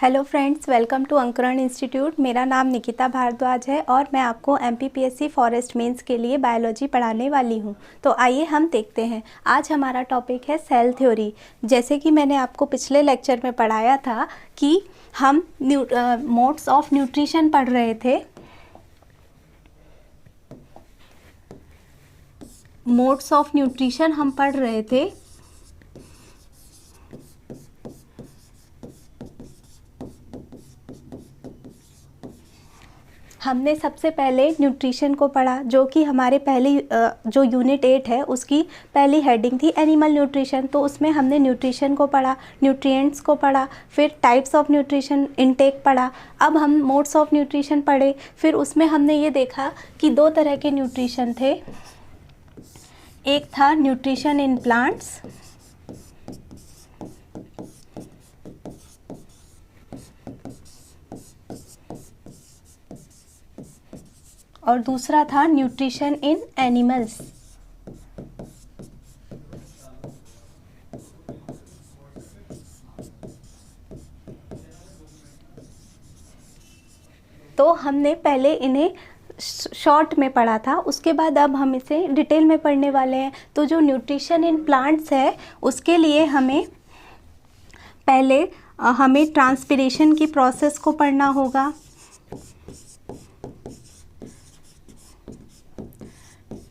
Hello friends, welcome to अंकुरण institute. मेरा नाम निकिता भारद्वाज है और मैं आपको एमपीपीएससी फॉरेस्ट मेंस के लिए बायोलॉजी पढ़ाने वाली हूं। तो आइए हम देखते हैं। आज हमारा टॉपिक है सेल थ्योरी। जैसे कि मैंने आपको पिछले लेक्चर में पढ़ाया था कि हम मोड्स ऑफ न्यूट्रिशन पढ़ रहे थे। मोड्स ऑफ न्यूट्रिशन हम पढ़ रहे थे। हमने सबसे पहले न्यूट्रिशन को पढ़ा, जो कि हमारे पहली जो यूनिट 8 है उसकी पहली हेडिंग थी एनिमल न्यूट्रिशन। तो उसमें हमने न्यूट्रिशन को पढ़ा, न्यूट्रिएंट्स को पढ़ा, फिर टाइप्स ऑफ न्यूट्रिशन इनटेक पढ़ा। अब हम मोड्स ऑफ न्यूट्रिशन पढ़े। फिर उसमें हमने ये देखा कि दो तरह के न्यूट्रिशन थे। एक था न्यूट्रिशन इन प्लांट्स और दूसरा था न्यूट्रिशन इन एनिमल्स। तो हमने पहले इन्हें शॉर्ट में पढ़ा था, उसके बाद अब हम इसे डिटेल में पढ़ने वाले हैं। तो जो न्यूट्रिशन इन प्लांट्स है उसके लिए हमें पहले ट्रांसपिरेशन की प्रोसेस को पढ़ना होगा।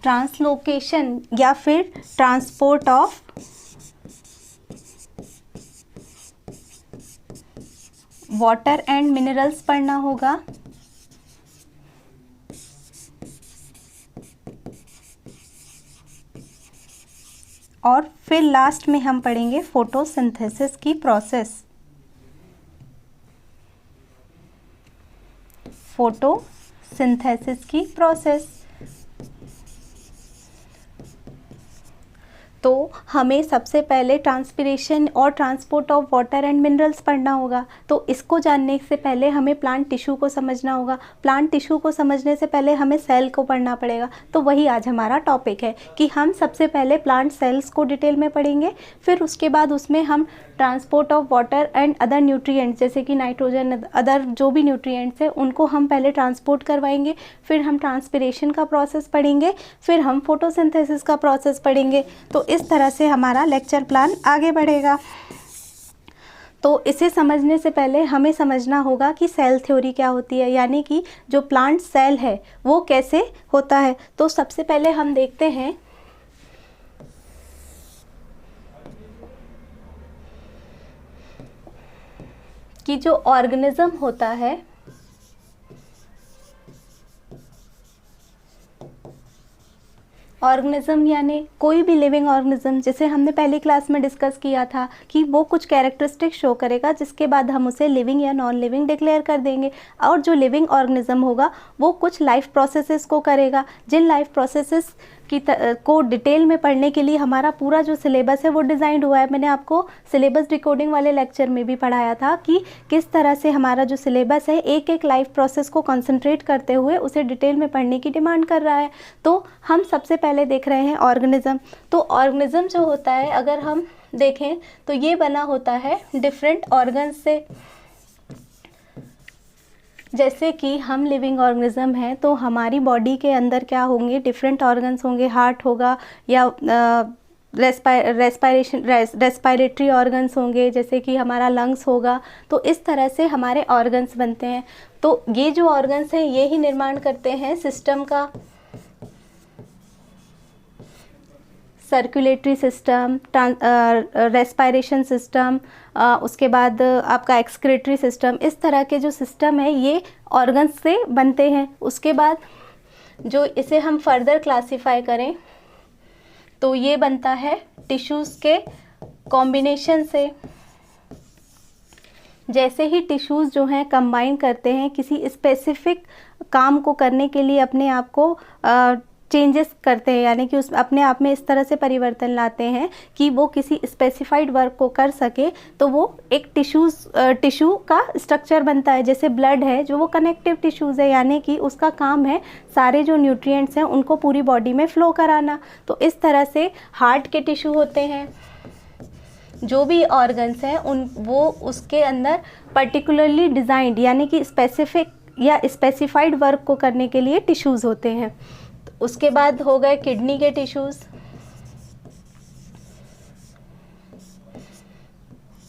ट्रांसलोकेशन या फिर transport of water and minerals पढ़ना होगा। और फिर लास्ट में हम पढ़ेंगे फोटोसिंथेसिस की प्रोसेस। फोटोसिंथेसिस की प्रोसेस। तो हमें सबसे पहले ट्रांसपिरेशन और transport of water and minerals पढ़ना होगा। तो इसको जानने से पहले हमें प्लांट टिश्यू को समझना होगा। प्लांट टिश्यू को समझने से पहले हमें सेल को पढ़ना पड़ेगा। तो वही आज हमारा टॉपिक है कि हम सबसे पहले प्लांट सेल्स को डिटेल में पढ़ेंगे, फिर उसके बाद उसमें हम transport of water and other nutrients जैसे कि नाइट्रोजन, अदर जो भी न्यूट्रिएंट्स हैं उनको हम पहले ट्रांसपोर्ट करवाएंगे। फिर हम ट्रांसपिरेशन का प्रोसेस पढ़ेंगे, फिर हम फोटोसिंथेसिस का प्रोसेस पढ़ेंगे। तो इस तरह से हमारा लेक्चर प्लान आगे बढ़ेगा। तो इसे समझने से पहले हमें समझना होगा कि सेल थ्योरी क्या होती है, यानी कि जो प्लांट सेल है वो कैसे होता है। तो सबसे पहले हम देखते हैं कि जो ऑर्गेनिज्म होता है ऑर्गेनिज्म यानी कोई भी लिविंग ऑर्गेनिज्म, जैसे हमने पहली क्लास में डिस्कस किया था कि वो कुछ कैरेक्टरिस्टिक शो करेगा जिसके बाद हम उसे लिविंग या नॉन लिविंग डिक्लेयर कर देंगे। और जो लिविंग ऑर्गेनिज्म होगा वो कुछ लाइफ प्रोसेसेस को करेगा, जिन लाइफ प्रोसेसेस को डिटेल में पढ़ने के लिए हमारा पूरा जो सिलेबस है वो डिज़ाइन हुआ है। मैंने आपको सिलेबस डिकोडिंग वाले लेक्चर में भी पढ़ाया था कि किस तरह से हमारा जो सिलेबस है एक एक लाइफ प्रोसेस को कंसंट्रेट करते हुए उसे डिटेल में पढ़ने की डिमांड कर रहा है। तो हम सबसे पहले देख रहे हैं ऑर्गेनिज्म। तो ऑर्गेनिज्म जो होता है अगर हम देखें तो ये बना होता है डिफरेंट ऑर्गन्स से। जैसे कि हम लिविंग ऑर्गेनिज्म हैं तो हमारी बॉडी के अंदर क्या होंगे, डिफरेंट ऑर्गन्स होंगे। हार्ट होगा या रेस्पायरेटरी ऑर्गन्स होंगे, जैसे कि हमारा लंग्स होगा। तो इस तरह से हमारे ऑर्गन्स बनते हैं। तो ये जो ऑर्गन्स हैं ये ही निर्माण करते हैं सिस्टम का, सर्कुलेटरी सिस्टम, रेस्पायरेशन सिस्टम, उसके बाद आपका एक्सक्रीटरी सिस्टम। इस तरह के जो सिस्टम है ये ऑर्गन्स से बनते हैं। उसके बाद जो इसे हम फर्दर क्लासीफाई करें तो ये बनता है टिश्यूज़ के कॉम्बिनेशन से। जैसे ही टिश्यूज़ जो हैं कंबाइन करते हैं किसी स्पेसिफिक काम को करने के लिए, अपने आप को चेंजेस करते हैं, यानी कि उस अपने आप में इस तरह से परिवर्तन लाते हैं कि वो किसी स्पेसिफाइड वर्क को कर सके, तो वो एक टिश्यू का स्ट्रक्चर बनता है। जैसे ब्लड है जो वो कनेक्टिव टिश्यूज़ है, यानी कि उसका काम है सारे जो न्यूट्रिएंट्स हैं उनको पूरी बॉडी में फ़्लो कराना। तो इस तरह से हार्ट के टिश्यू होते हैं, जो भी ऑर्गन्स हैं उन वो उसके अंदर पर्टिकुलरली डिज़ाइंड यानी कि स्पेसिफिक या स्पेसिफाइड वर्क को करने के लिए टिश्यूज़ होते हैं। तो उसके बाद हो गए किडनी के टिश्यूज़,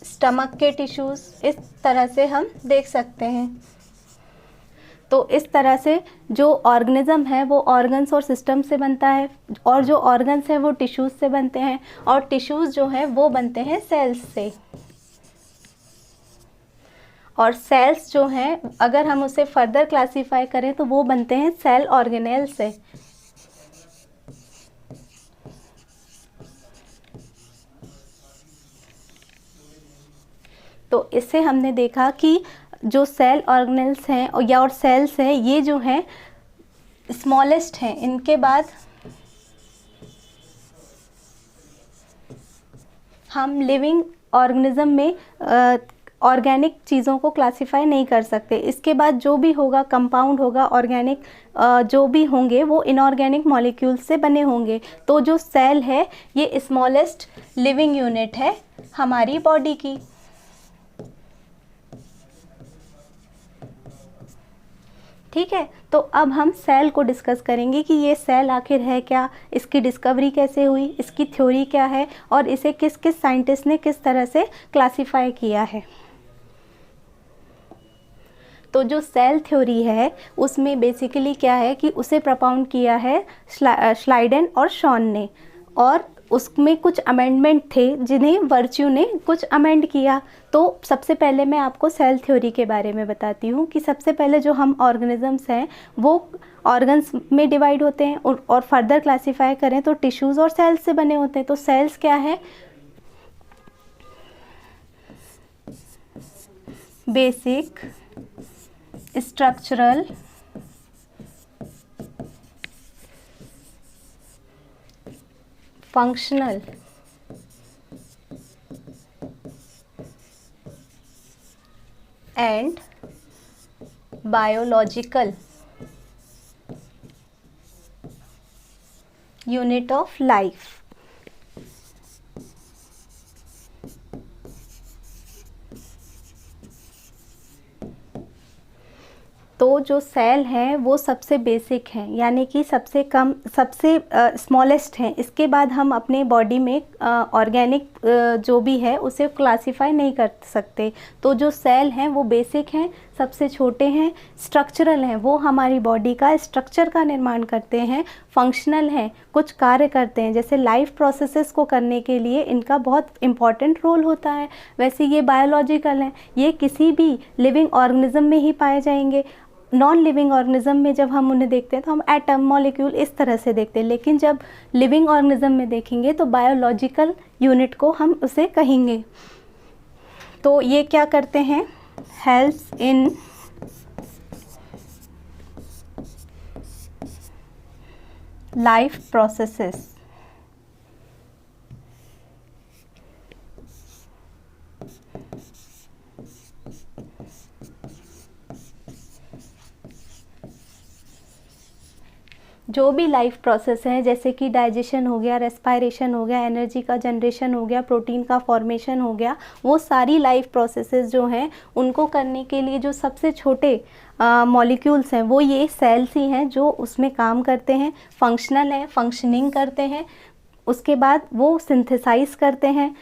स्टमक के टिश्यूज़, इस तरह से हम देख सकते हैं। तो इस तरह से जो ऑर्गेनिज्म है वो ऑर्गन्स और सिस्टम से बनता है, और जो ऑर्गन्स हैं वो टिश्यूज़ से बनते हैं, और टिश्यूज़ जो हैं वो बनते हैं सेल्स से, और सेल्स जो हैं अगर हम उसे फर्दर क्लासीफाई करें तो वो बनते हैं सेल ऑर्गेनेल से। तो इससे हमने देखा कि जो सेल ऑर्गेनेल्स हैं और सेल्स हैं ये जो हैं स्मॉलेस्ट हैं। इनके बाद हम लिविंग ऑर्गेनिज्म में ऑर्गेनिक चीज़ों को क्लासिफाई नहीं कर सकते। इसके बाद जो भी होगा कंपाउंड होगा, ऑर्गेनिक जो भी होंगे वो इनऑर्गेनिक मॉलिक्यूल से बने होंगे। तो जो सेल है ये स्मॉलेस्ट लिविंग यूनिट है हमारी बॉडी की। ठीक है, तो अब हम सेल को डिस्कस करेंगे कि ये सेल आखिर है क्या, इसकी डिस्कवरी कैसे हुई, इसकी थ्योरी क्या है, और इसे किस किस साइंटिस्ट ने किस तरह से क्लासिफाई किया है। तो जो सेल थ्योरी है उसमें बेसिकली क्या है कि उसे प्रपोज किया है श्लाइडेन और शॉन ने, और उसमें कुछ अमेंडमेंट थे जिन्हें वर्च्यू ने कुछ अमेंड किया। तो सबसे पहले मैं आपको सेल थ्योरी के बारे में बताती हूँ कि सबसे पहले जो हम ऑर्गेनिजम्स हैं वो ऑर्गन्स में डिवाइड होते हैं, और फर्दर क्लासीफाई करें तो टिश्यूज़ और सेल्स से बने होते हैं। तो सेल्स क्या है? Basic structural functional and biological unit of life. तो जो सेल हैं वो सबसे बेसिक हैं, यानी कि सबसे कम, सबसे स्मॉलेस्ट हैं। इसके बाद हम अपने बॉडी में ऑर्गेनिक जो भी है उसे क्लासिफाई नहीं कर सकते। तो जो सेल हैं वो बेसिक हैं, सबसे छोटे हैं, स्ट्रक्चरल हैं, वो हमारी बॉडी का स्ट्रक्चर का निर्माण करते हैं, फंक्शनल हैं, कुछ कार्य करते हैं, जैसे लाइफ प्रोसेसेस को करने के लिए इनका बहुत इम्पॉर्टेंट रोल होता है। वैसे ये बायोलॉजिकल हैं, ये किसी भी लिविंग ऑर्गेनिज्म में ही पाए जाएंगे। नॉन लिविंग ऑर्गेनिज्म में जब हम उन्हें देखते हैं तो हम एटम, मॉलिक्यूल इस तरह से देखते हैं, लेकिन जब लिविंग ऑर्गेनिज्म में देखेंगे तो बायोलॉजिकल यूनिट को हम उसे कहेंगे। तो ये क्या करते हैं? Helps in life processes. जो भी लाइफ प्रोसेस है, जैसे कि डाइजेशन हो गया, रेस्पायरेशन हो गया, एनर्जी का जनरेशन हो गया, प्रोटीन का फॉर्मेशन हो गया, वो सारी लाइफ प्रोसेसेस जो हैं उनको करने के लिए जो सबसे छोटे मॉलिक्यूल्स हैं वो ये सेल्स ही हैं जो उसमें काम करते हैं, फंक्शनल हैं, फंक्शनिंग करते हैं। उसके बाद वो सिंथेसाइज करते हैं,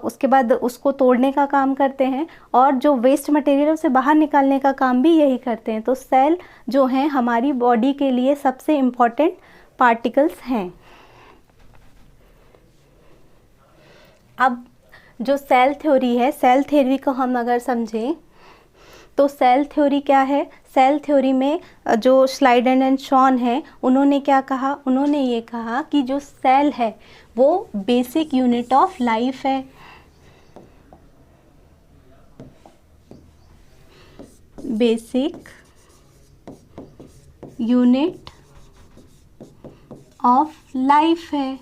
उसके बाद उसको तोड़ने का काम करते हैं, और जो वेस्ट मटेरियल है उसे बाहर निकालने का काम भी यही करते हैं। तो सेल जो हैं हमारी बॉडी के लिए सबसे इम्पॉर्टेंट पार्टिकल्स हैं। अब जो सेल थ्योरी है, सेल थ्योरी को हम अगर समझें तो सेल थ्योरी क्या है? सेल थ्योरी में जो श्लाइडन एंड शॉन हैं उन्होंने क्या कहा? उन्होंने ये कहा कि जो सेल है वो बेसिक यूनिट ऑफ लाइफ है। बेसिक यूनिट ऑफ लाइफ है।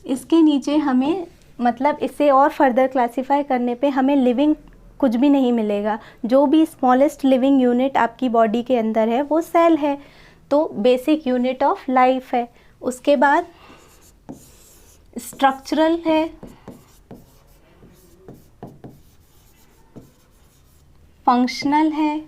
इसके नीचे हमें, मतलब इसे और फर्दर क्लासीफाई करने पे हमें लिविंग कुछ भी नहीं मिलेगा। जो भी स्मॉलेस्ट लिविंग यूनिट आपकी बॉडी के अंदर है वो सेल है। तो बेसिक यूनिट ऑफ लाइफ है। उसके बाद स्ट्रक्चरल है, फंक्शनल है,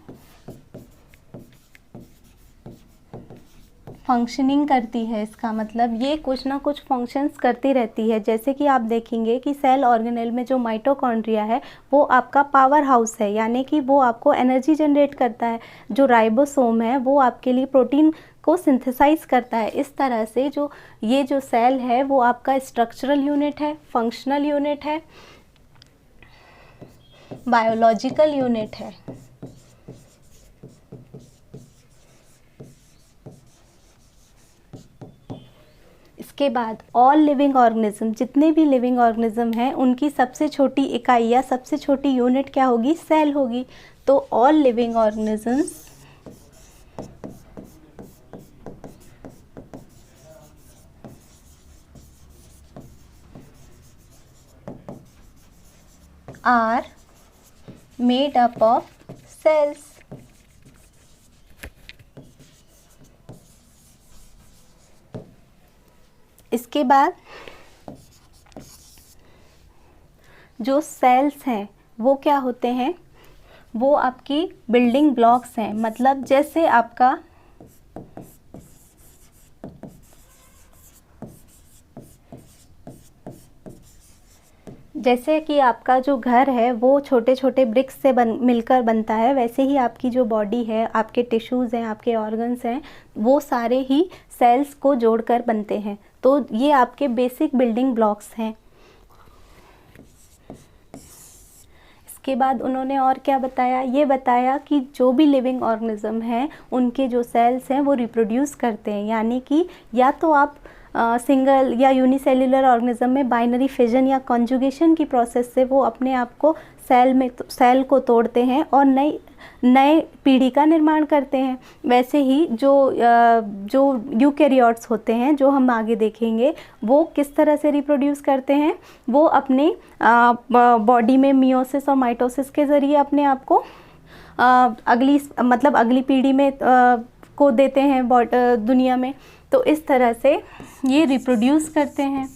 फंक्शनिंग करती है, इसका मतलब ये कुछ ना कुछ फंक्शंस करती रहती है। जैसे कि आप देखेंगे कि सेल ऑर्गेनेल में जो माइटोकॉन्ड्रिया है वो आपका पावर हाउस है, यानी कि वो आपको एनर्जी जनरेट करता है। जो राइबोसोम है वो आपके लिए प्रोटीन को सिंथेसाइज करता है। इस तरह से जो ये जो सेल है वो आपका स्ट्रक्चरल यूनिट है, फंक्शनल यूनिट है, बायोलॉजिकल यूनिट है। इसके बाद ऑल लिविंग ऑर्गेनिज्म, जितने भी लिविंग ऑर्गेनिज्म हैं उनकी सबसे छोटी इकाई या सबसे छोटी यूनिट क्या होगी? सेल होगी। तो all living organisms are made up of cells. इसके बाद जो सेल्स हैं वो क्या होते हैं? वो आपकी बिल्डिंग ब्लॉक्स हैं। मतलब जैसे आपका जैसे कि आपका जो घर है वो छोटे छोटे ब्रिक्स से मिलकर बनता है, वैसे ही आपकी जो बॉडी है, आपके टिश्यूज़ हैं, आपके ऑर्गन्स हैं, वो सारे ही सेल्स को जोड़कर बनते हैं। तो ये आपके बेसिक बिल्डिंग ब्लॉक्स हैं। इसके बाद उन्होंने और क्या बताया? ये बताया कि जो भी लिविंग ऑर्गेनिज्म हैं उनके जो सेल्स हैं वो रिप्रोड्यूस करते हैं, यानी कि या तो आप सिंगल या यूनिसेल्युलर ऑर्गेनिज्म में बाइनरी फिजन या कॉन्जुगेशन की प्रोसेस से वो अपने आप को सेल को तोड़ते हैं और नए पीढ़ी का निर्माण करते हैं। वैसे ही जो यूकैरियोट्स होते हैं, जो हम आगे देखेंगे, वो किस तरह से रिप्रोड्यूस करते हैं? वो अपने बॉडी में मियोसिस और माइटोसिस के ज़रिए अपने आप को अगली पीढ़ी में को देते हैं दुनिया में। तो इस तरह से ये रिप्रोड्यूस करते हैं।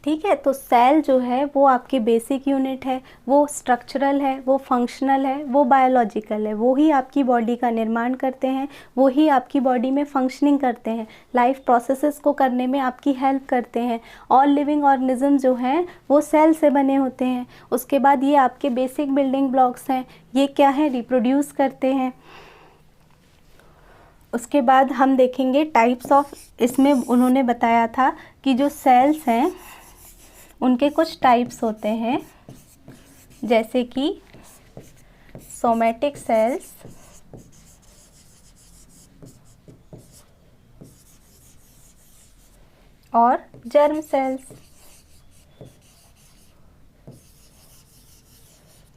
ठीक है, तो सेल जो है वो आपकी बेसिक यूनिट है, वो स्ट्रक्चरल है, वो फंक्शनल है, वो बायोलॉजिकल है। वो ही आपकी बॉडी का निर्माण करते हैं, वो ही आपकी बॉडी में फंक्शनिंग करते हैं, लाइफ प्रोसेसेस को करने में आपकी हेल्प करते हैं। ऑल लिविंग ऑर्गेनिज्म जो हैं वो सेल से बने होते हैं। उसके बाद ये आपके बेसिक बिल्डिंग ब्लॉक्स हैं। ये क्या है? रिप्रोड्यूस करते हैं। उसके बाद हम देखेंगे टाइप्स ऑफ, इसमें उन्होंने बताया था कि जो सेल्स हैं उनके कुछ टाइप्स होते हैं, जैसे कि सोमैटिक सेल्स, और जर्म सेल्स।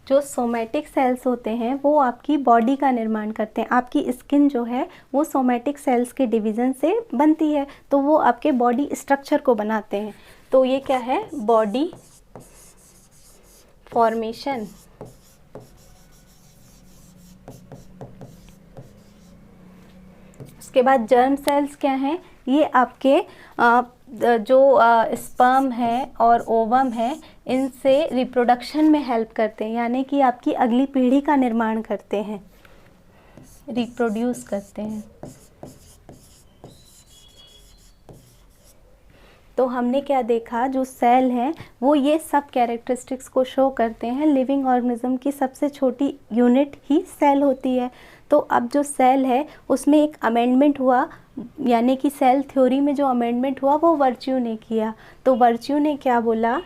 जो सोमैटिक सेल्स होते हैं वो आपकी बॉडी का निर्माण करते हैं। आपकी स्किन जो है वो सोमैटिक सेल्स के डिवीज़न से बनती है, तो वो आपके बॉडी स्ट्रक्चर को बनाते हैं। तो ये क्या है? Body formation. उसके बाद जर्म सेल्स क्या हैं? ये आपके जो स्पर्म है और ओवम है, इनसे रिप्रोडक्शन में हेल्प करते हैं, यानी कि आपकी अगली पीढ़ी का निर्माण करते हैं, रिप्रोड्यूस करते हैं। तो हमने क्या देखा? जो सेल हैं वो ये सब कैरेक्टरिस्टिक्स को शो करते हैं। लिविंग ऑर्गेनिज्म की सबसे छोटी यूनिट ही सेल होती है। तो अब जो सेल है उसमें एक अमेंडमेंट हुआ, यानी कि सेल थ्योरी में जो अमेंडमेंट हुआ वो वर्च्यू ने किया। तो वर्च्यू ने क्या बोला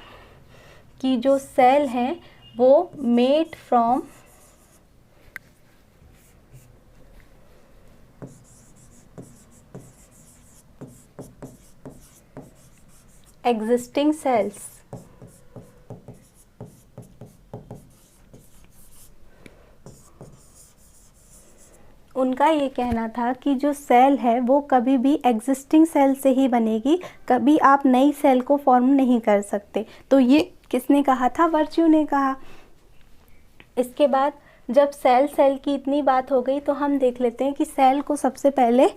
कि जो सेल हैं वो मेड फ्रॉम एग्जिस्टिंग सेल्स। उनका ये कहना था कि जो सेल है वो कभी भी एग्जिस्टिंग सेल से ही बनेगी, कभी आप नई सेल को फॉर्म नहीं कर सकते। तो ये किसने कहा था? वर्च्यू ने कहा। इसके बाद जब सेल की इतनी बात हो गई तो हम देख लेते हैं कि सेल को सबसे पहले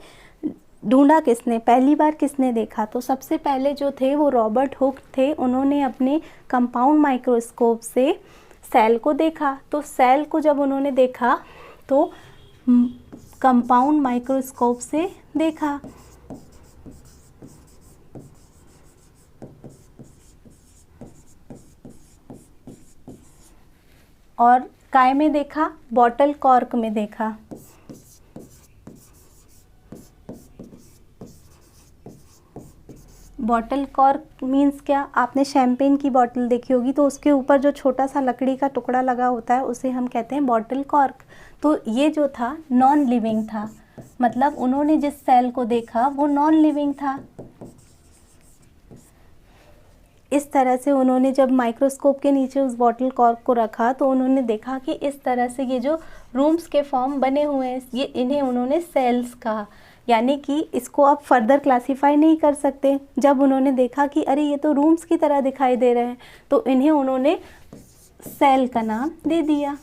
ढूंढा किसने, पहली बार किसने देखा? तो सबसे पहले जो थे वो रॉबर्ट हुक थे। उन्होंने अपने कंपाउंड माइक्रोस्कोप से सेल को देखा। तो सेल को जब उन्होंने देखा तो कंपाउंड माइक्रोस्कोप से देखा, और काय में देखा? बॉटल कॉर्क में देखा। बॉटल कॉर्क मीन्स क्या? आपने शैम्पेन की बॉटल देखी होगी तो उसके ऊपर जो छोटा सा लकड़ी का टुकड़ा लगा होता है उसे हम कहते हैं बॉटल कॉर्क। तो ये जो था नॉन लिविंग था, मतलब उन्होंने जिस सेल को देखा वो नॉन लिविंग था। इस तरह से उन्होंने जब माइक्रोस्कोप के नीचे उस बॉटल कॉर्क को रखा तो उन्होंने देखा कि इस तरह से ये जो रूम्स के फॉर्म बने हुए हैं, ये इन्हें उन्होंने सेल्स कहा। यानी कि इसको आप फर्दर क्लासीफाई नहीं कर सकते। जब उन्होंने देखा कि अरे ये तो रूम्स की तरह दिखाई दे रहे हैं, तो इन्हें उन्होंने सेल का नाम दे दिया।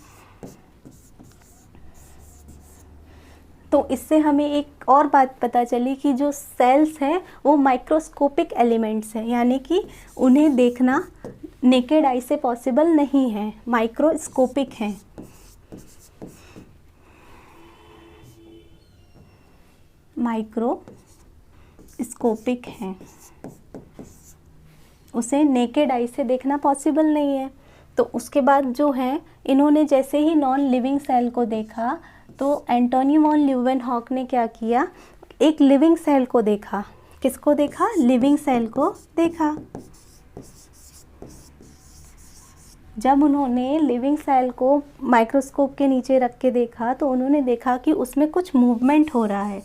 तो इससे हमें एक और बात पता चली कि जो सेल्स हैं वो माइक्रोस्कोपिक एलिमेंट्स हैं, यानी कि उन्हें देखना नेकेड आई से पॉसिबल नहीं है, माइक्रोस्कोपिक हैं। माइक्रोस्कोपिक हैं, उसे नेकेड आई से देखना पॉसिबल नहीं है। तो उसके बाद जो है, इन्होंने जैसे ही नॉन लिविंग सेल को देखा तो एंटोनी वॉन ल्यूवेनहॉक ने क्या किया? एक लिविंग सेल को देखा। किसको देखा? लिविंग सेल को देखा। जब उन्होंने लिविंग सेल को माइक्रोस्कोप के नीचे रख के देखा तो उन्होंने देखा कि उसमें कुछ मूवमेंट हो रहा है।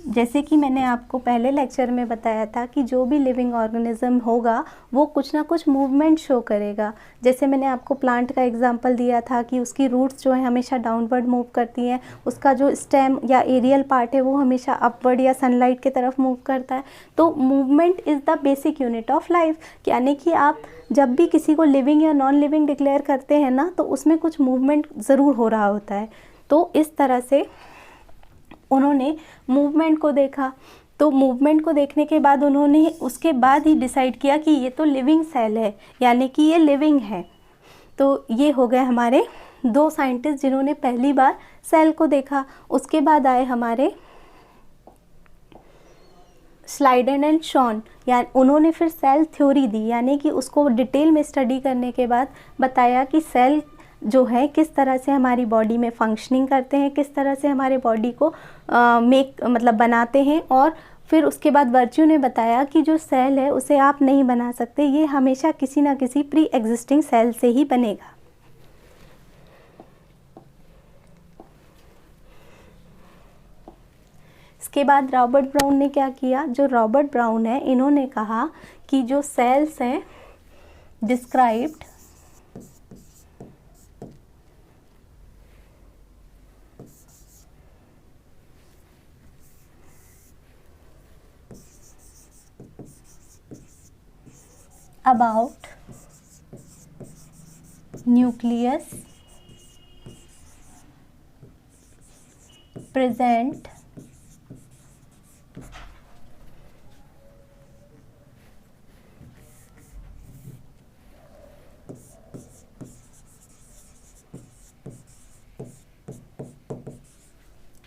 जैसे कि मैंने आपको पहले लेक्चर में बताया था कि जो भी लिविंग ऑर्गेनिज्म होगा वो कुछ ना कुछ मूवमेंट शो करेगा। जैसे मैंने आपको प्लांट का एग्जांपल दिया था कि उसकी रूट्स जो है हमेशा डाउनवर्ड मूव करती हैं, उसका जो स्टेम या एरियल पार्ट है वो हमेशा अपवर्ड या सनलाइट की तरफ मूव करता है। तो movement is the basic unit of life. यानी कि आप जब भी किसी को लिविंग या नॉन लिविंग डिक्लेयर करते हैं ना, तो उसमें कुछ मूवमेंट ज़रूर हो रहा होता है। तो इस तरह से उन्होंने मूवमेंट को देखा। तो मूवमेंट को देखने के बाद उन्होंने उसके बाद ही डिसाइड किया कि ये तो लिविंग सेल है, यानी कि ये लिविंग है। तो ये हो गए हमारे दो साइंटिस्ट जिन्होंने पहली बार सेल को देखा। उसके बाद आए हमारे स्लाइडन एंड शॉन, यानी उन्होंने फिर सेल थ्योरी दी, यानी कि उसको डिटेल में स्टडी करने के बाद बताया कि सेल जो है किस तरह से हमारी बॉडी में फंक्शनिंग करते हैं, किस तरह से हमारे बॉडी को मतलब बनाते हैं। और फिर उसके बाद वर्च्यू ने बताया कि जो सेल है उसे आप नहीं बना सकते, ये हमेशा किसी ना किसी प्री एग्जिस्टिंग सेल से ही बनेगा। इसके बाद रॉबर्ट ब्राउन ने क्या किया? जो रॉबर्ट ब्राउन है, इन्होंने कहा कि जो सेल्स हैं described about nucleus present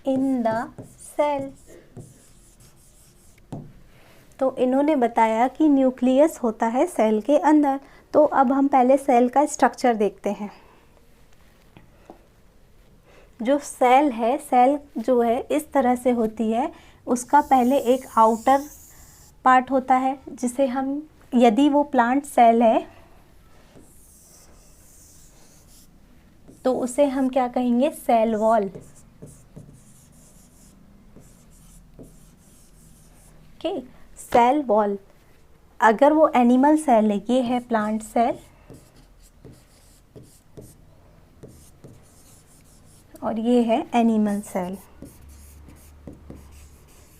in the cell। तो इन्होंने बताया कि न्यूक्लियस होता है सेल के अंदर। तो अब हम पहले सेल का स्ट्रक्चर देखते हैं। जो सेल है, सेल जो है इस तरह से होती है। उसका पहले एक आउटर पार्ट होता है जिसे हम, यदि वो प्लांट सेल है तो उसे हम क्या कहेंगे? Cell wall. Okay, cell wall. अगर वो एनिमल सेल है, ये है प्लांट सेल और ये है एनिमल सेल।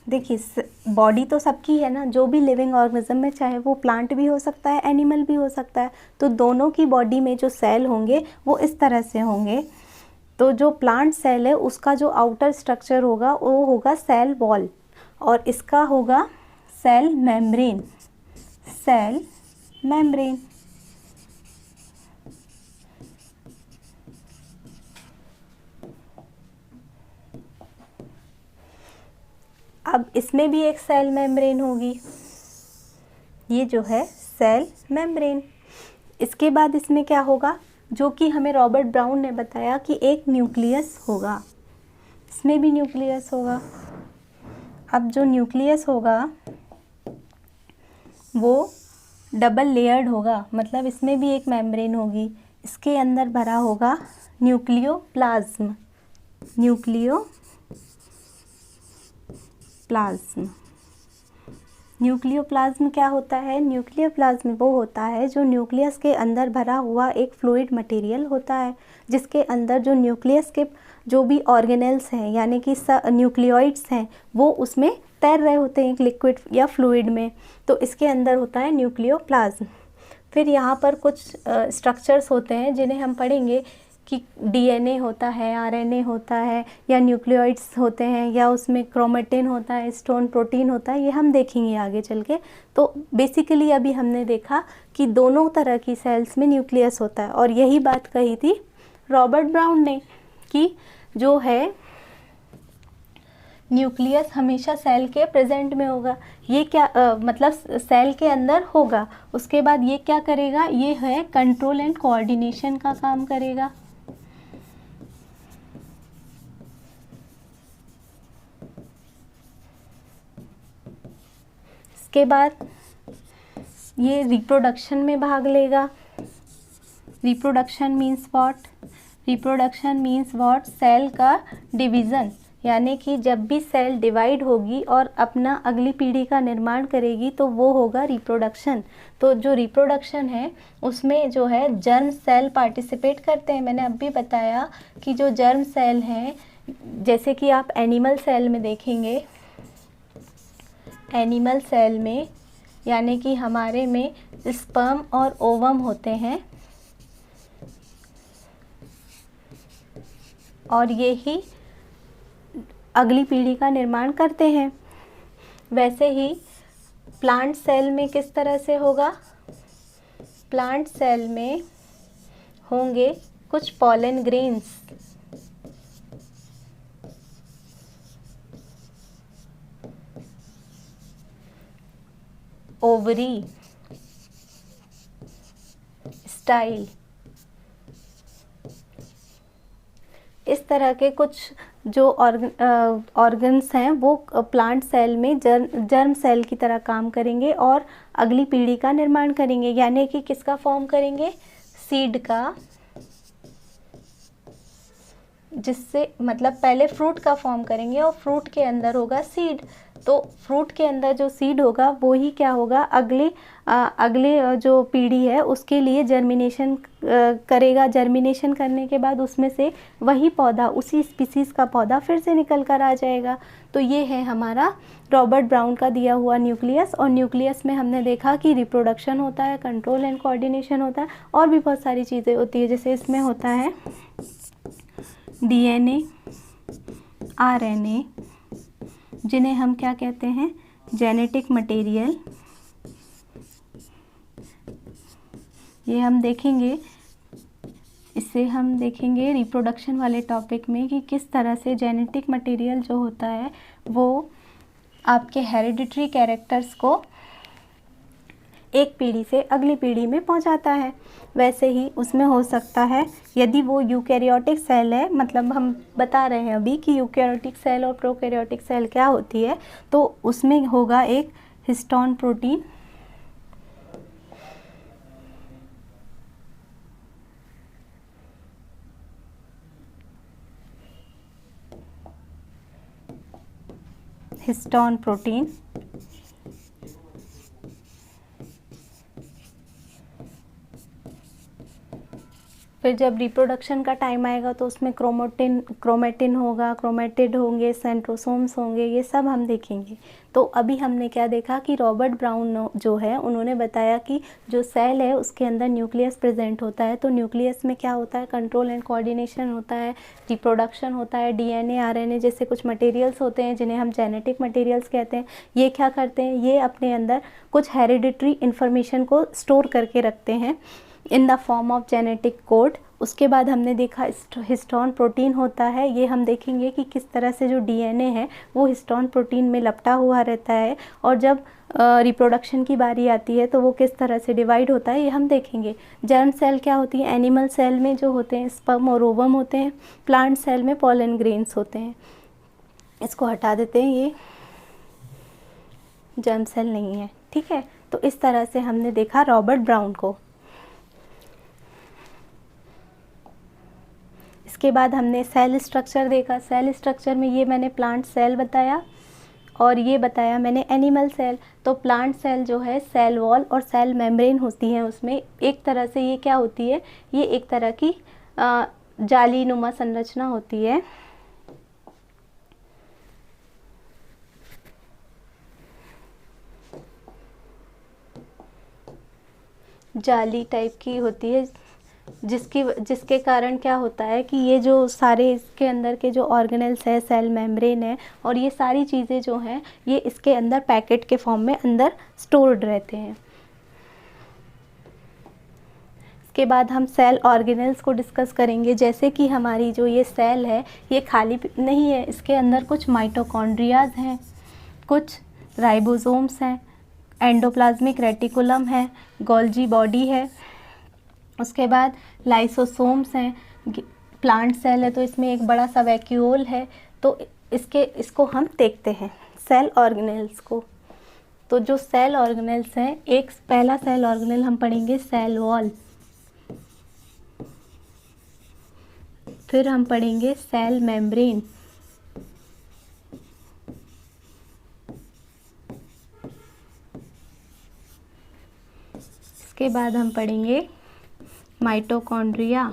देखिए, बॉडी तो सबकी है ना, जो भी लिविंग ऑर्गेनिज्म में, चाहे वो प्लांट भी हो सकता है, एनिमल भी हो सकता है, तो दोनों की बॉडी में जो सेल होंगे वो इस तरह से होंगे। तो जो प्लांट सेल है उसका जो आउटर स्ट्रक्चर होगा वो होगा सेल वॉल, और इसका होगा सेल मेम्ब्रेन, सेल मेम्ब्रेन। अब इसमें भी एक सेल मेम्ब्रेन होगी, ये जो है सेल मेम्ब्रेन। इसके बाद इसमें क्या होगा, जो कि हमें रॉबर्ट ब्राउन ने बताया कि एक न्यूक्लियस होगा, इसमें भी न्यूक्लियस होगा। अब जो न्यूक्लियस होगा वो डबल लेयर्ड होगा, मतलब इसमें भी एक मेम्ब्रेन होगी, इसके अंदर भरा होगा न्यूक्लियोप्लाज्म, न्यूक्लियोप्लाज्म क्या होता है, न्यूक्लियोप्लाज्म वो होता है जो न्यूक्लियस के अंदर भरा हुआ एक फ्लूइड मटेरियल होता है, जिसके अंदर जो न्यूक्लियस के जो भी ऑर्गेनेल्स हैं यानी कि न्यूक्लियोइड्स हैं वो उसमें तैर रहे होते हैं एक लिक्विड या फ्लूइड में, तो इसके अंदर होता है न्यूक्लियोप्लाज्म। फिर यहाँ पर कुछ स्ट्रक्चर्स होते हैं जिन्हें हम पढ़ेंगे कि डीएनए होता है, आरएनए होता है, या न्यूक्लियोइड्स होते हैं, या उसमें क्रोमेटिन होता है, हिस्टोन प्रोटीन होता है, ये हम देखेंगे आगे चल के। तो बेसिकली अभी हमने देखा कि दोनों तरह की सेल्स में न्यूक्लियस होता है, और यही बात कही थी रॉबर्ट ब्राउन ने कि जो है न्यूक्लियस हमेशा सेल के प्रेजेंट में होगा, ये क्या मतलब सेल के अंदर होगा। उसके बाद ये क्या करेगा, ये है कंट्रोल एंड कोऑर्डिनेशन का काम करेगा। इसके बाद ये रिप्रोडक्शन में भाग लेगा। Reproduction means what, reproduction means what, cell का डिवीज़न, यानी कि जब भी सेल डिवाइड होगी और अपना अगली पीढ़ी का निर्माण करेगी तो वो होगा रिप्रोडक्शन। तो जो रिप्रोडक्शन है उसमें जो है जर्म सेल पार्टिसिपेट करते हैं। मैंने अभी बताया कि जो जर्म सेल हैं, जैसे कि आप एनिमल सेल में देखेंगे, एनिमल सेल में यानी कि हमारे में स्पर्म और ओवम होते हैं, और ये ही अगली पीढ़ी का निर्माण करते हैं। वैसे ही प्लांट सेल में किस तरह से होगा, प्लांट सेल में होंगे कुछ पॉलन ग्रेन्स, ओवरी, स्टाइल, इस तरह के कुछ जो ऑर्गन्स हैं वो प्लांट सेल में जर्म सेल की तरह काम करेंगे और अगली पीढ़ी का निर्माण करेंगे। यानी कि किसका फॉर्म करेंगे, सीड का, जिससे मतलब पहले फ्रूट का फॉर्म करेंगे और फ्रूट के अंदर होगा सीड। तो फ्रूट के अंदर जो सीड होगा वो ही क्या होगा, अगले जो पीढ़ी है उसके लिए जर्मिनेशन करेगा। जर्मिनेशन करने के बाद उसमें से वही पौधा, उसी स्पीसीज़ का पौधा फिर से निकल कर आ जाएगा। तो ये है हमारा रॉबर्ट ब्राउन का दिया हुआ न्यूक्लियस। और न्यूक्लियस में हमने देखा कि रिप्रोडक्शन होता है, कंट्रोल एंड कोऑर्डिनेशन होता है, और भी बहुत सारी चीज़ें होती है। जैसे इसमें होता है डीएनए, आरएनए, जिन्हें हम क्या कहते हैं, जेनेटिक मटेरियल। ये हम देखेंगे, इससे हम देखेंगे रिप्रोडक्शन वाले टॉपिक में कि किस तरह से जेनेटिक मटेरियल जो होता है वो आपके हेरिडिटरी कैरेक्टर्स को एक पीढ़ी से अगली पीढ़ी में पहुंचाता है। वैसे ही उसमें हो सकता है, यदि वो यूकैरियोटिक सेल है, मतलब हम बता रहे हैं अभी कि यूकैरियोटिक सेल और प्रोकैरियोटिक सेल क्या होती है, तो उसमें होगा एक हिस्टोन प्रोटीन, हिस्टोन प्रोटीन, फिर जब रिप्रोडक्शन का टाइम आएगा तो उसमें क्रोमेटिन होगा, क्रोमेटिड होंगे, सेंट्रोसोम्स होंगे, ये सब हम देखेंगे। तो अभी हमने क्या देखा कि रॉबर्ट ब्राउन जो है उन्होंने बताया कि जो सेल है उसके अंदर न्यूक्लियस प्रेजेंट होता है। तो न्यूक्लियस में क्या होता है, कंट्रोल एंड कोऑर्डिनेशन होता है, रिप्रोडक्शन होता है, डीएनए आरएनए जैसे कुछ मटेरियल्स होते हैं जिन्हें हम जेनेटिक मटेरियल्स कहते हैं। ये क्या करते हैं, ये अपने अंदर कुछ हेरिडिटरी इन्फॉर्मेशन को स्टोर करके रखते हैं in the form of genetic code. उसके बाद हमने देखा हिस्टोन प्रोटीन होता है। ये हम देखेंगे कि किस तरह से जो डीएनए है वो हिस्टोन प्रोटीन में लपटा हुआ रहता है, और जब रिप्रोडक्शन की बारी आती है तो वो किस तरह से डिवाइड होता है ये हम देखेंगे। जर्म सेल क्या होती है, एनिमल सेल में जो होते हैं स्पर्म और ओवम होते हैं, प्लांट सेल में पॉलन ग्रेन्स होते हैं। इसको हटा देते हैं, ये जर्म सेल नहीं है, ठीक है। तो इस तरह से हमने देखा रॉबर्ट ब्राउन को। इसके बाद हमने सेल स्ट्रक्चर देखा। सेल स्ट्रक्चर में ये मैंने प्लांट सेल बताया और ये बताया मैंने एनिमल सेल। तो प्लांट सेल जो है सेल वॉल और सेल मेम्ब्रेन होती हैं उसमें। एक तरह से ये क्या होती है, ये एक तरह की जाली नुमा संरचना होती है। जाली टाइप की होती है जिसके कारण क्या होता है कि ये जो सारे इसके अंदर के जो ऑर्गेनेल्स है, सेल मेम्ब्रेन है और ये सारी चीज़ें जो हैं ये इसके अंदर पैकेट के फॉर्म में अंदर स्टोर्ड रहते हैं। इसके बाद हम सेल ऑर्गेनेल्स को डिस्कस करेंगे। जैसे कि हमारी जो ये सेल है ये खाली नहीं है, इसके अंदर कुछ माइटोकॉन्ड्रियाज हैं, कुछ राइबोसोम्स हैं, एंडोप्लाज्मिक रेटिकुलम है, गोल्जी बॉडी है, उसके बाद लाइसोसोम्स हैं। प्लांट सेल है तो इसमें एक बड़ा सा वैक्यूल है। तो इसको हम देखते हैं सेल ऑर्गेनेल्स को। तो जो सेल ऑर्गेनेल्स हैं, एक पहला सेल ऑर्गेनेल हम पढ़ेंगे सेल वॉल, फिर हम पढ़ेंगे सेल मेम्ब्रेन, इसके बाद हम पढ़ेंगे माइटोकॉन्ड्रिया,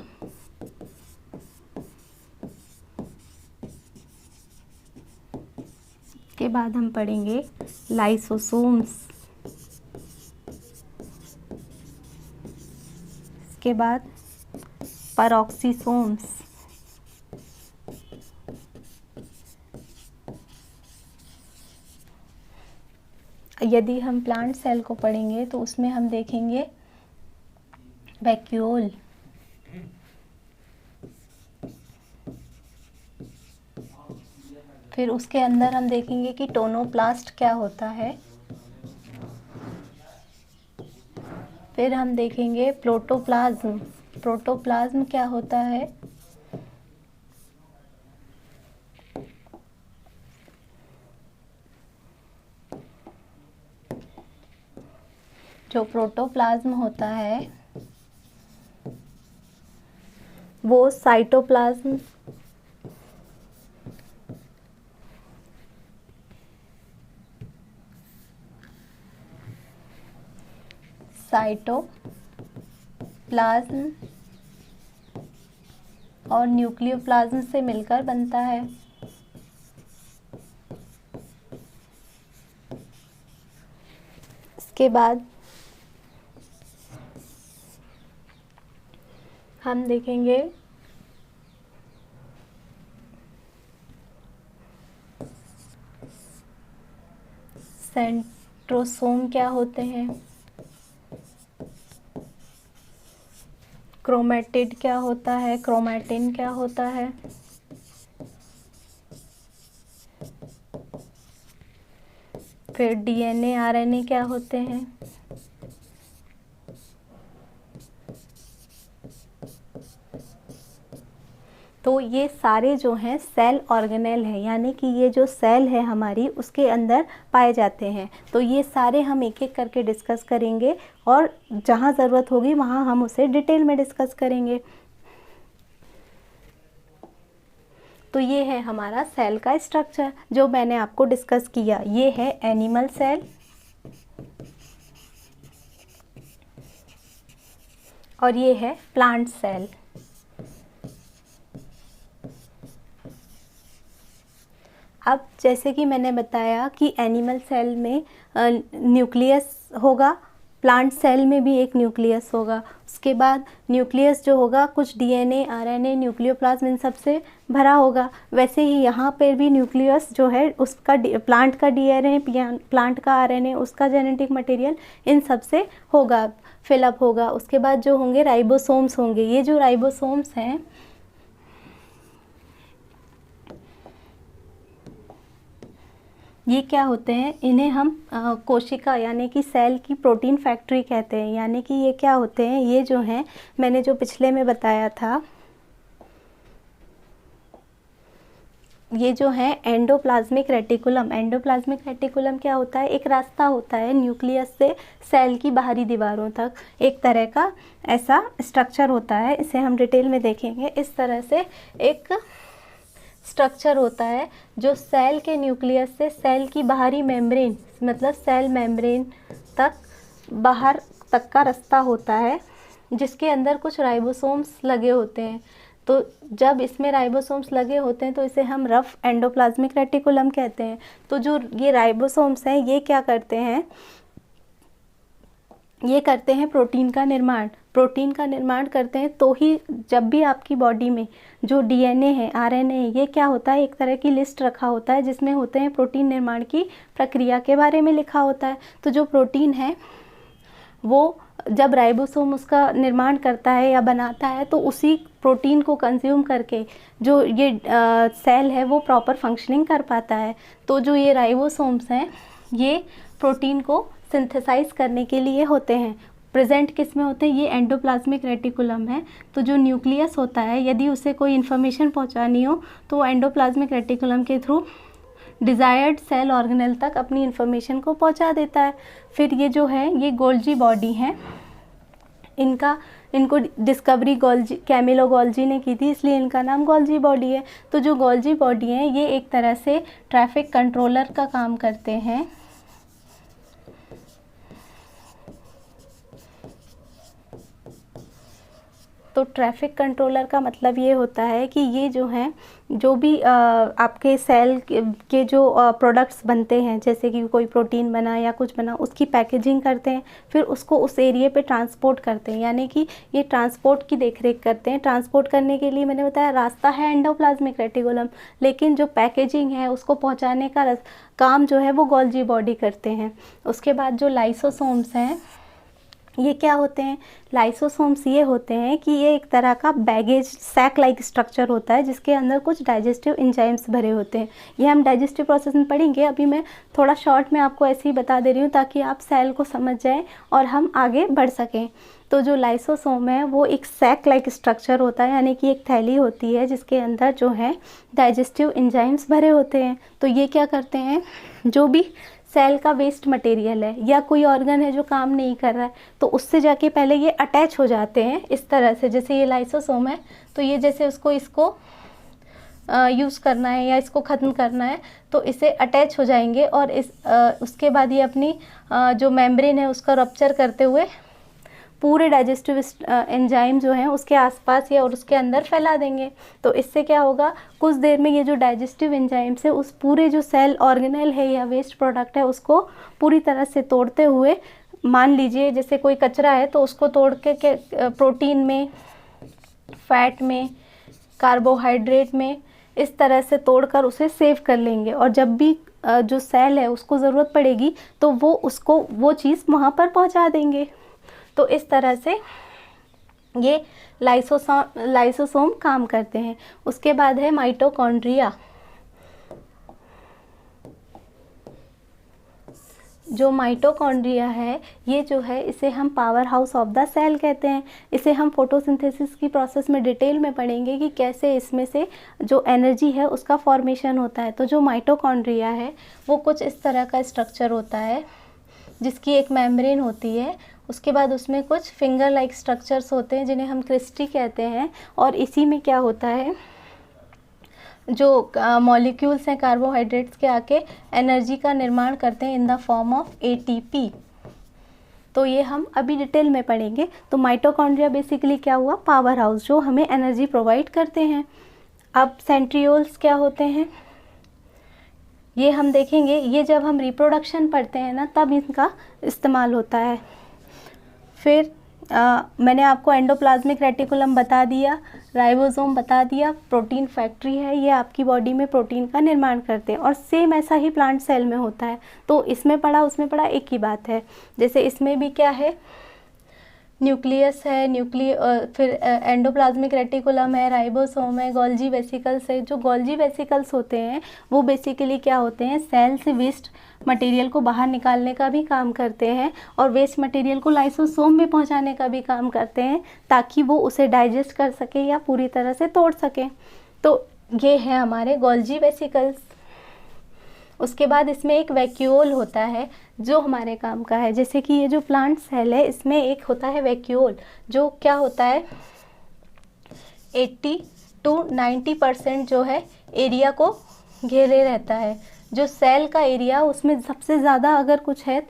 के बाद हम पढ़ेंगे लाइसोसोम्स, इसके बाद पेरोक्सिसोम्स, यदि हम प्लांट सेल को पढ़ेंगे तो उसमें हम देखेंगे वैक्यूल, फिर उसके अंदर हम देखेंगे कि टोनोप्लास्ट क्या होता है, फिर हम देखेंगे प्रोटोप्लाज्म, प्रोटोप्लाज्म क्या होता है, जो प्रोटोप्लाज्म होता है वो साइटोप्लाज्म, साइटोप्लाज्म और न्यूक्लियोप्लाज्म से मिलकर बनता है। इसके बाद हम देखेंगे सेंट्रोसोम क्या होते हैं, क्रोमेटिड क्या होता है, क्रोमैटिन क्या होता है, फिर डीएनए आरएनए क्या होते हैं, तो ये सारे जो हैं सेल ऑर्गेनेल हैं, यानी कि ये जो सेल है हमारी उसके अंदर पाए जाते हैं। तो ये सारे हम एक एक करके डिस्कस करेंगे और जहाँ ज़रूरत होगी वहाँ हम उसे डिटेल में डिस्कस करेंगे। तो ये है हमारा सेल का स्ट्रक्चर जो मैंने आपको डिस्कस किया। ये है एनिमल सेल, और ये है प्लांट सेल। अब जैसे कि मैंने बताया कि एनिमल सेल में न्यूक्लियस होगा, प्लांट सेल में भी एक न्यूक्लियस होगा। उसके बाद न्यूक्लियस जो होगा कुछ डीएनए, आरएनए, न्यूक्लियोप्लाज्म इन सब से भरा होगा। वैसे ही यहाँ पर भी न्यूक्लियस जो है उसका प्लांट का डीएनए, प्लांट का आरएनए, उसका जेनेटिक मटेरियल इन सब से होगा, फिलअप होगा। उसके बाद जो होंगे राइबोसोम्स होंगे। ये जो राइबोसोम्स हैं ये क्या होते हैं, इन्हें हम कोशिका यानी कि सेल की प्रोटीन फैक्ट्री कहते हैं। यानी कि ये क्या होते हैं, ये जो हैं मैंने जो पिछले में बताया था, ये जो है एंडोप्लाज्मिक रेटिकुलम। एंडोप्लाज्मिक रेटिकुलम क्या होता है, एक रास्ता होता है न्यूक्लियस से सेल की बाहरी दीवारों तक, एक तरह का ऐसा स्ट्रक्चर होता है। इसे हम डिटेल में देखेंगे। इस तरह से एक स्ट्रक्चर होता है जो सेल के न्यूक्लियस से सेल की बाहरी मेम्ब्रेन, मतलब सेल मेम्ब्रेन तक, बाहर तक का रास्ता होता है, जिसके अंदर कुछ राइबोसोम्स लगे होते हैं। तो जब इसमें राइबोसोम्स लगे होते हैं तो इसे हम रफ एंडोप्लाज्मिक रेटिकुलम कहते हैं। तो जो ये राइबोसोम्स हैं ये क्या करते हैं, ये करते हैं प्रोटीन का निर्माण। प्रोटीन का निर्माण करते हैं तो ही जब भी आपकी बॉडी में जो डीएनए है, आरएनए है, ये क्या होता है, एक तरह की लिस्ट रखा होता है जिसमें होते हैं प्रोटीन निर्माण की प्रक्रिया के बारे में लिखा होता है। तो जो प्रोटीन है वो जब राइबोसोम उसका निर्माण करता है या बनाता है तो उसी प्रोटीन को कंज्यूम करके जो ये सेल है वो प्रॉपर फंक्शनिंग कर पाता है। तो जो ये राइबोसोम्स हैं ये प्रोटीन को सिंथेसाइज करने के लिए होते हैं। प्रेजेंट किस में होते हैं, ये एंडोप्लाज्मिक रेटिकुलम है। तो जो न्यूक्लियस होता है यदि उसे कोई इन्फॉर्मेशन पहुंचानी हो तो वो एंडोप्लाज्मिक रेटिकुलम के थ्रू डिज़ायर्ड सेल ऑर्गेनेल तक अपनी इन्फॉर्मेशन को पहुंचा देता है। फिर ये जो है ये गोल्जी बॉडी हैं, इनको डिस्कवरी कैमिलो गोल्जी ने की थी, इसलिए इनका नाम गोल्जी बॉडी है। तो जो गोल्जी बॉडी है ये एक तरह से ट्रैफिक कंट्रोलर का काम करते हैं। तो ट्रैफिक कंट्रोलर का मतलब ये होता है कि ये जो हैं जो भी आपके सेल के जो प्रोडक्ट्स बनते हैं, जैसे कि कोई प्रोटीन बना या कुछ बना, उसकी पैकेजिंग करते हैं, फिर उसको उस एरिया पे ट्रांसपोर्ट करते हैं। यानी कि ये ट्रांसपोर्ट की देखरेख करते हैं। ट्रांसपोर्ट करने के लिए मैंने बताया रास्ता है एंडोप्लाज्मिक रेटिकुलम, लेकिन जो पैकेजिंग है उसको पहुँचाने का काम जो है वो गोल्जी बॉडी करते हैं। उसके बाद जो लाइसोसोम्स हैं ये क्या होते हैं, लाइसोसोम्स ये होते हैं कि ये एक तरह का बैगेज सैक लाइक स्ट्रक्चर होता है जिसके अंदर कुछ डाइजेस्टिव एंजाइम्स भरे होते हैं। ये हम डाइजेस्टिव प्रोसेस में पढ़ेंगे, अभी मैं थोड़ा शॉर्ट में आपको ऐसे ही बता दे रही हूँ ताकि आप सेल को समझ जाएं और हम आगे बढ़ सकें। तो जो लाइसोसोम है वो एक सैक लाइक स्ट्रक्चर होता है, यानी कि एक थैली होती है जिसके अंदर जो है डाइजेस्टिव एंजाइम्स भरे होते हैं। तो ये क्या करते हैं, जो भी सेल का वेस्ट मटेरियल है या कोई ऑर्गन है जो काम नहीं कर रहा है तो उससे जाके पहले ये अटैच हो जाते हैं इस तरह से। जैसे ये लाइसोसोम है तो ये जैसे इसको यूज़ करना है या इसको ख़त्म करना है तो इसे अटैच हो जाएंगे और उसके बाद ये अपनी जो मेम्ब्रेन है उसका रप्चर करते हुए पूरे डाइजेस्टिव एंजाइम जो हैं उसके आसपास या और उसके अंदर फैला देंगे। तो इससे क्या होगा, कुछ देर में ये जो डाइजेस्टिव एंजाइम्स है उस पूरे जो सेल ऑर्गेनेल है या वेस्ट प्रोडक्ट है उसको पूरी तरह से तोड़ते हुए, मान लीजिए जैसे कोई कचरा है तो उसको तोड़ के प्रोटीन में, फैट में, कार्बोहाइड्रेट में इस तरह से तोड़कर उसे सेव कर लेंगे और जब भी जो सेल है उसको ज़रूरत पड़ेगी तो वो चीज़ वहाँ पर पहुँचा देंगे। तो इस तरह से ये लाइसोसोम काम करते हैं। उसके बाद है माइटोकॉन्ड्रिया। जो माइटोकॉन्ड्रिया है ये जो है इसे हम power house of the cell कहते हैं। इसे हम फोटोसिंथेसिस की प्रोसेस में डिटेल में पढ़ेंगे कि कैसे इसमें से जो एनर्जी है उसका फॉर्मेशन होता है। तो जो माइटोकॉन्ड्रिया है वो कुछ इस तरह का स्ट्रक्चर होता है जिसकी एक मेम्ब्रेन होती है, उसके बाद उसमें कुछ फिंगर लाइक स्ट्रक्चर्स होते हैं जिन्हें हम क्रिस्टी कहते हैं और इसी में क्या होता है, जो मॉलिक्यूल्स हैं कार्बोहाइड्रेट्स के आके एनर्जी का निर्माण करते हैं in the form of ATP. तो ये हम अभी डिटेल में पढ़ेंगे। तो माइटोकॉन्ड्रिया बेसिकली क्या हुआ, पावर हाउस जो हमें एनर्जी प्रोवाइड करते हैं। अब सेंट्रियोल्स क्या होते हैं, ये हम देखेंगे, ये जब हम रिप्रोडक्शन पढ़ते हैं ना तब इनका इस्तेमाल होता है। फिर मैंने आपको एंडोप्लाज्मिक रेटिकुलम बता दिया, राइबोसोम बता दिया, प्रोटीन फैक्ट्री है, ये आपकी बॉडी में प्रोटीन का निर्माण करते हैं। और सेम ऐसा ही प्लांट सेल में होता है। तो इसमें पढ़ा उसमें पढ़ा एक ही बात है। जैसे इसमें भी क्या है, न्यूक्लियस है, फिर एंडोप्लाज्मिक रेटिकुलम है, राइबोसोम है, गोल्जी वेसिकल्स है। जो गोल्जी वेसिकल्स होते हैं वो बेसिकली क्या होते हैं, सेल से वेस्ट मटेरियल को बाहर निकालने का भी काम करते हैं और वेस्ट मटेरियल को लाइसोसोम में पहुंचाने का भी काम करते हैं, ताकि वो उसे डाइजेस्ट कर सके या पूरी तरह से तोड़ सके। तो ये है हमारे गोल्जी वेसिकल्स। उसके बाद इसमें एक वैक्यूल होता है जो हमारे काम का है। जैसे कि ये जो प्लांट सेल है इसमें एक होता है वैक्यूल, जो क्या होता है 80 to 90% जो है एरिया को घेरे रहता है। जो सेल का एरिया उसमें सबसे ज़्यादा अगर कुछ है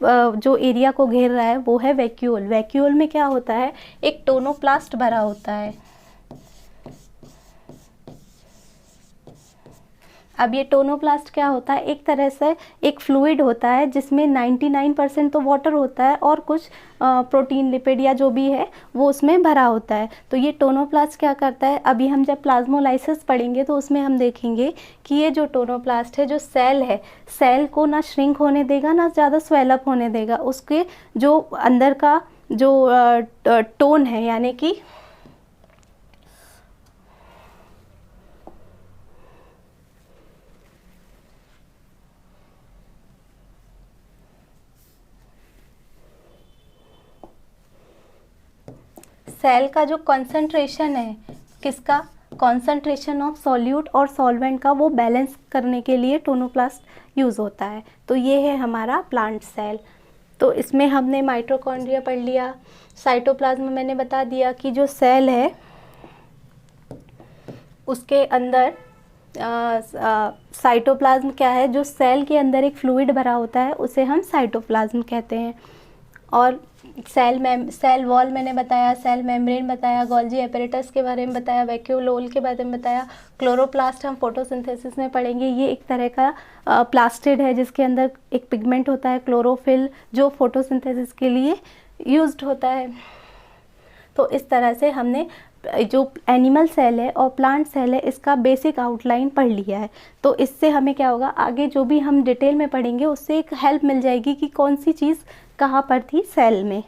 जो एरिया को घेर रहा है वो है वैक्यूल। वैक्यूल में क्या होता है, एक टोनोप्लास्ट भरा होता है। अब ये टोनोप्लास्ट क्या होता है, एक तरह से एक फ्लूइड होता है जिसमें 99% तो वाटर होता है और कुछ प्रोटीन लिपिड या जो भी है वो उसमें भरा होता है। तो ये टोनोप्लास्ट क्या करता है, अभी हम जब प्लाज्मोलाइसिस पढ़ेंगे तो उसमें हम देखेंगे कि ये जो टोनोप्लास्ट है, जो सेल है, सेल को ना श्रिंक होने देगा ना ज़्यादा स्वेलअप होने देगा। उसके जो अंदर का जो टोन है, यानी कि सेल का जो कंसंट्रेशन है, किसका, कंसंट्रेशन ऑफ सॉल्यूट और सॉल्वेंट का, वो बैलेंस करने के लिए टोनोप्लास्ट यूज़ होता है। तो ये है हमारा प्लांट सेल। तो इसमें हमने माइटोकॉन्ड्रिया पढ़ लिया। साइटोप्लाज्म मैंने बता दिया कि जो सेल है उसके अंदर साइटोप्लाज्म क्या है, जो सेल के अंदर एक फ्लूइड भरा होता है उसे हम साइटोप्लाज्म कहते हैं। और सेल वॉल मैंने बताया, सेल मेम्ब्रेन बताया, गोल्जी एपरेटस के बारे में बताया, वैक्यूलोल के बारे में बताया। क्लोरोप्लास्ट हम फोटोसिंथेसिस में पढ़ेंगे। ये एक तरह का प्लास्टिड है जिसके अंदर एक पिगमेंट होता है क्लोरोफिल, जो फोटोसिंथेसिस के लिए यूज्ड होता है। तो इस तरह से हमने जो एनिमल सेल है और प्लांट सेल है इसका बेसिक आउटलाइन पढ़ लिया है। तो इससे हमें क्या होगा, आगे जो भी हम डिटेल में पढ़ेंगे उससे एक हेल्प मिल जाएगी कि कौन सी चीज़ कहाँ पर थी सेल में।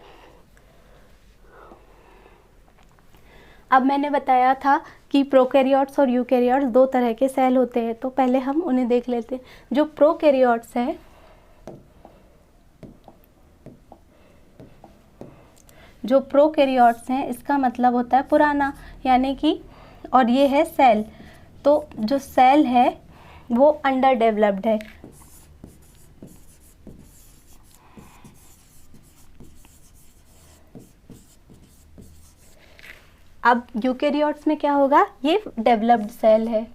अब मैंने बताया था कि प्रोकैरियोट्स और यूकैरियोट्स दो तरह के सेल होते हैं, तो पहले हम उन्हें देख लेते हैं। जो प्रोकैरियोट्स है, जो प्रोकैरियोट्स हैं इसका मतलब होता है पुराना, यानी कि, और ये है सेल। तो जो सेल है वो अंडर डेवलप्ड है। अब यूकैरियोट्स में क्या होगा, ये डेवलप्ड सेल है।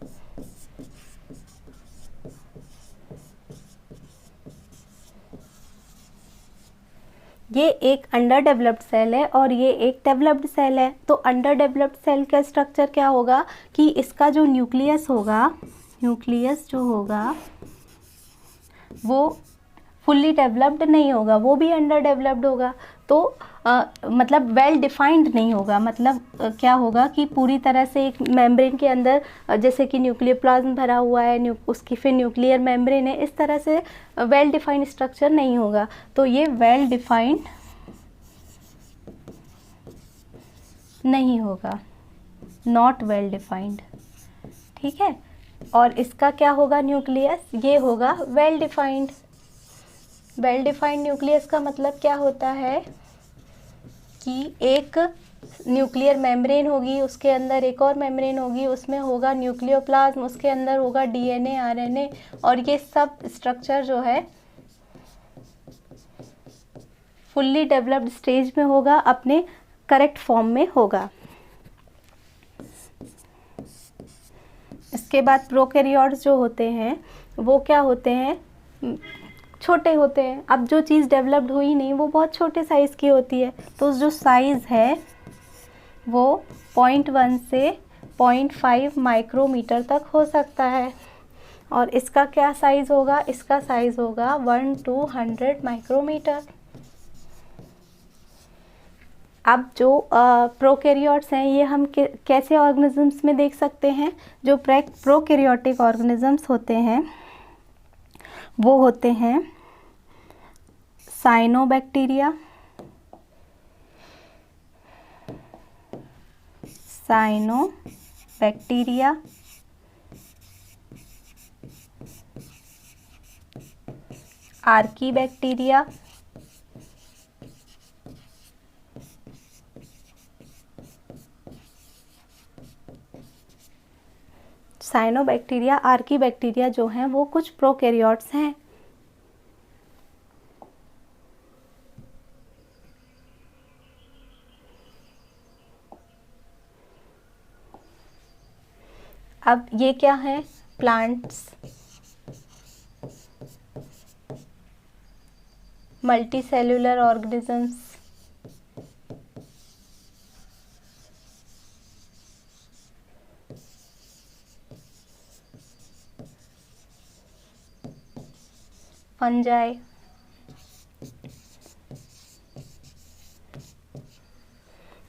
ये एक अंडर डेवलप्ड सेल है और ये एक डेवलप्ड सेल है। तो अंडर डेवलप्ड सेल का स्ट्रक्चर क्या होगा कि इसका जो न्यूक्लियस होगा, न्यूक्लियस जो होगा वो फुल्ली डेवलप्ड नहीं होगा, वो भी अंडर डेवलप्ड होगा। तो मतलब वेल डिफाइंड नहीं होगा। मतलब क्या होगा कि पूरी तरह से एक मेम्ब्रेन के अंदर जैसे कि न्यूक्लियोप्लाज्म भरा हुआ है, उसकी फिर न्यूक्लियर मेम्ब्रेन है, इस तरह से वेल डिफाइंड स्ट्रक्चर नहीं होगा। तो ये वेल डिफाइंड नहीं होगा, नॉट वेल डिफाइंड, ठीक है। और इसका क्या होगा न्यूक्लियस, ये होगा well defined. Well defined nucleus का मतलब क्या होता है कि एक न्यूक्लियर मेम्ब्रेन होगी, उसके अंदर एक और मेम्ब्रेन होगी, उसमें होगा न्यूक्लियोप्लाज्म, उसके अंदर होगा डीएनए, आरएनए, और ये सब स्ट्रक्चर जो है फुल्ली डेवलप्ड स्टेज में होगा, अपने करेक्ट फॉर्म में होगा। इसके बाद प्रोकैरियोट्स जो होते हैं वो क्या होते हैं, छोटे होते हैं। अब जो चीज़ डेवलप्ड हुई नहीं वो बहुत छोटे साइज़ की होती है। तो जो साइज़ है वो 0.1 से 0.5 माइक्रोमीटर तक हो सकता है। और इसका क्या साइज़ होगा, इसका साइज़ होगा 1/200 माइक्रोमीटर। अब जो प्रोकैरियोट्स हैं ये हम कैसे ऑर्गेनिजम्स में देख सकते हैं। जो प्रोकैरियोटिक ऑर्गेनिजम्स होते हैं वो होते हैं साइनोबैक्टीरिया, आर्कीबैक्टीरिया, साइनोबैक्टीरिया, आर्कीबैक्टीरिया जो हैं वो कुछ प्रोकैरियोट्स हैं। अब ये क्या है, प्लांट्स, मल्टीसेल्युलर ऑर्गेनिजम्स, फंजाई।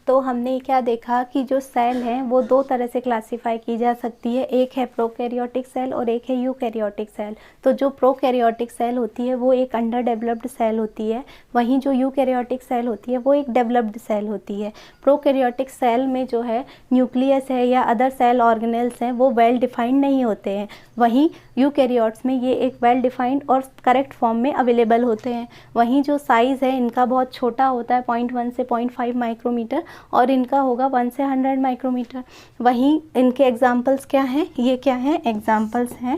तो हमने क्या देखा कि जो सेल हैं वो दो तरह से क्लासिफाई की जा सकती है, एक है प्रोकैरियोटिक सेल और एक है यूकैरियोटिक सेल। तो जो प्रोकैरियोटिक सेल होती है वो एक अंडर डेवलप्ड सेल होती है, वहीं जो यूकैरियोटिक सेल होती है वो एक डेवलप्ड सेल होती है। प्रोकैरियोटिक सेल में जो है न्यूक्लियस है या अदर सेल ऑर्गेनेल्स हैं वो वेल डिफाइंड नहीं होते हैं, वहीं यूकैरियोट्स में ये एक वेल डिफाइंड और करेक्ट फॉर्म में अवेलेबल होते हैं। वहीं जो साइज़ है इनका बहुत छोटा होता है, 0.1 से 0.5 माइक्रोमीटर, और इनका होगा 1 से 100 माइक्रोमीटर। वहीं इनके एग्जाम्पल्स क्या हैं, ये क्या हैं, एग्जाम्पल्स हैं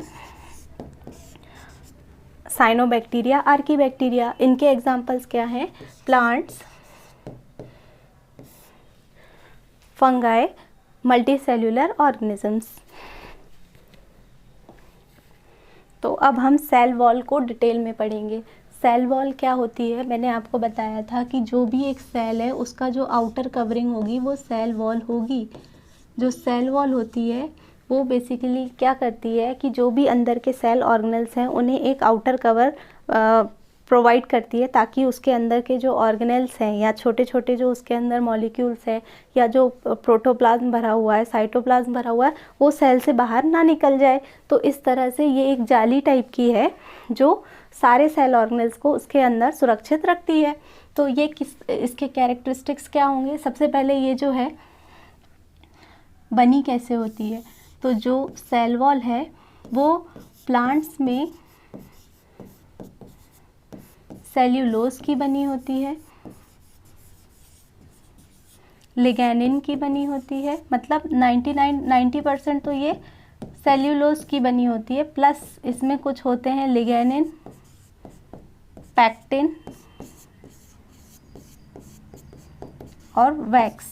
साइनोबैक्टीरिया, आर्कीबैक्टीरिया। इनके एग्जाम्पल्स क्या हैं, प्लांट्स, फंगाई, मल्टीसेल्युलर ऑर्गेनिजम्स। तो अब हम सेल वॉल को डिटेल में पढ़ेंगे। सेल वॉल क्या होती है, मैंने आपको बताया था कि जो भी एक सेल है उसका जो आउटर कवरिंग होगी वो सेल वॉल होगी। जो सेल वॉल होती है वो बेसिकली क्या करती है कि जो भी अंदर के सेल ऑर्गेनेल्स हैं उन्हें एक आउटर कवर प्रोवाइड करती है, ताकि उसके अंदर के जो ऑर्गेनेल्स हैं या छोटे छोटे जो उसके अंदर मॉलिक्यूल्स हैं या जो प्रोटोप्लाज्म भरा हुआ है, साइटोप्लाज्म भरा हुआ है, वो सेल से बाहर ना निकल जाए। तो इस तरह से ये एक जाली टाइप की है जो सारे सेल ऑर्गेनेल्स को उसके अंदर सुरक्षित रखती है। तो ये इसके कैरेक्टरिस्टिक्स क्या होंगे, सबसे पहले ये जो है बनी कैसे होती है। तो जो सेल वॉल है वो प्लांट्स में सेल्यूलोज की बनी होती है, लिग्निन की बनी होती है, मतलब 90% तो ये सेल्यूलोज की बनी होती है, प्लस इसमें कुछ होते हैं लिग्निन, पैक्टिन और वैक्स।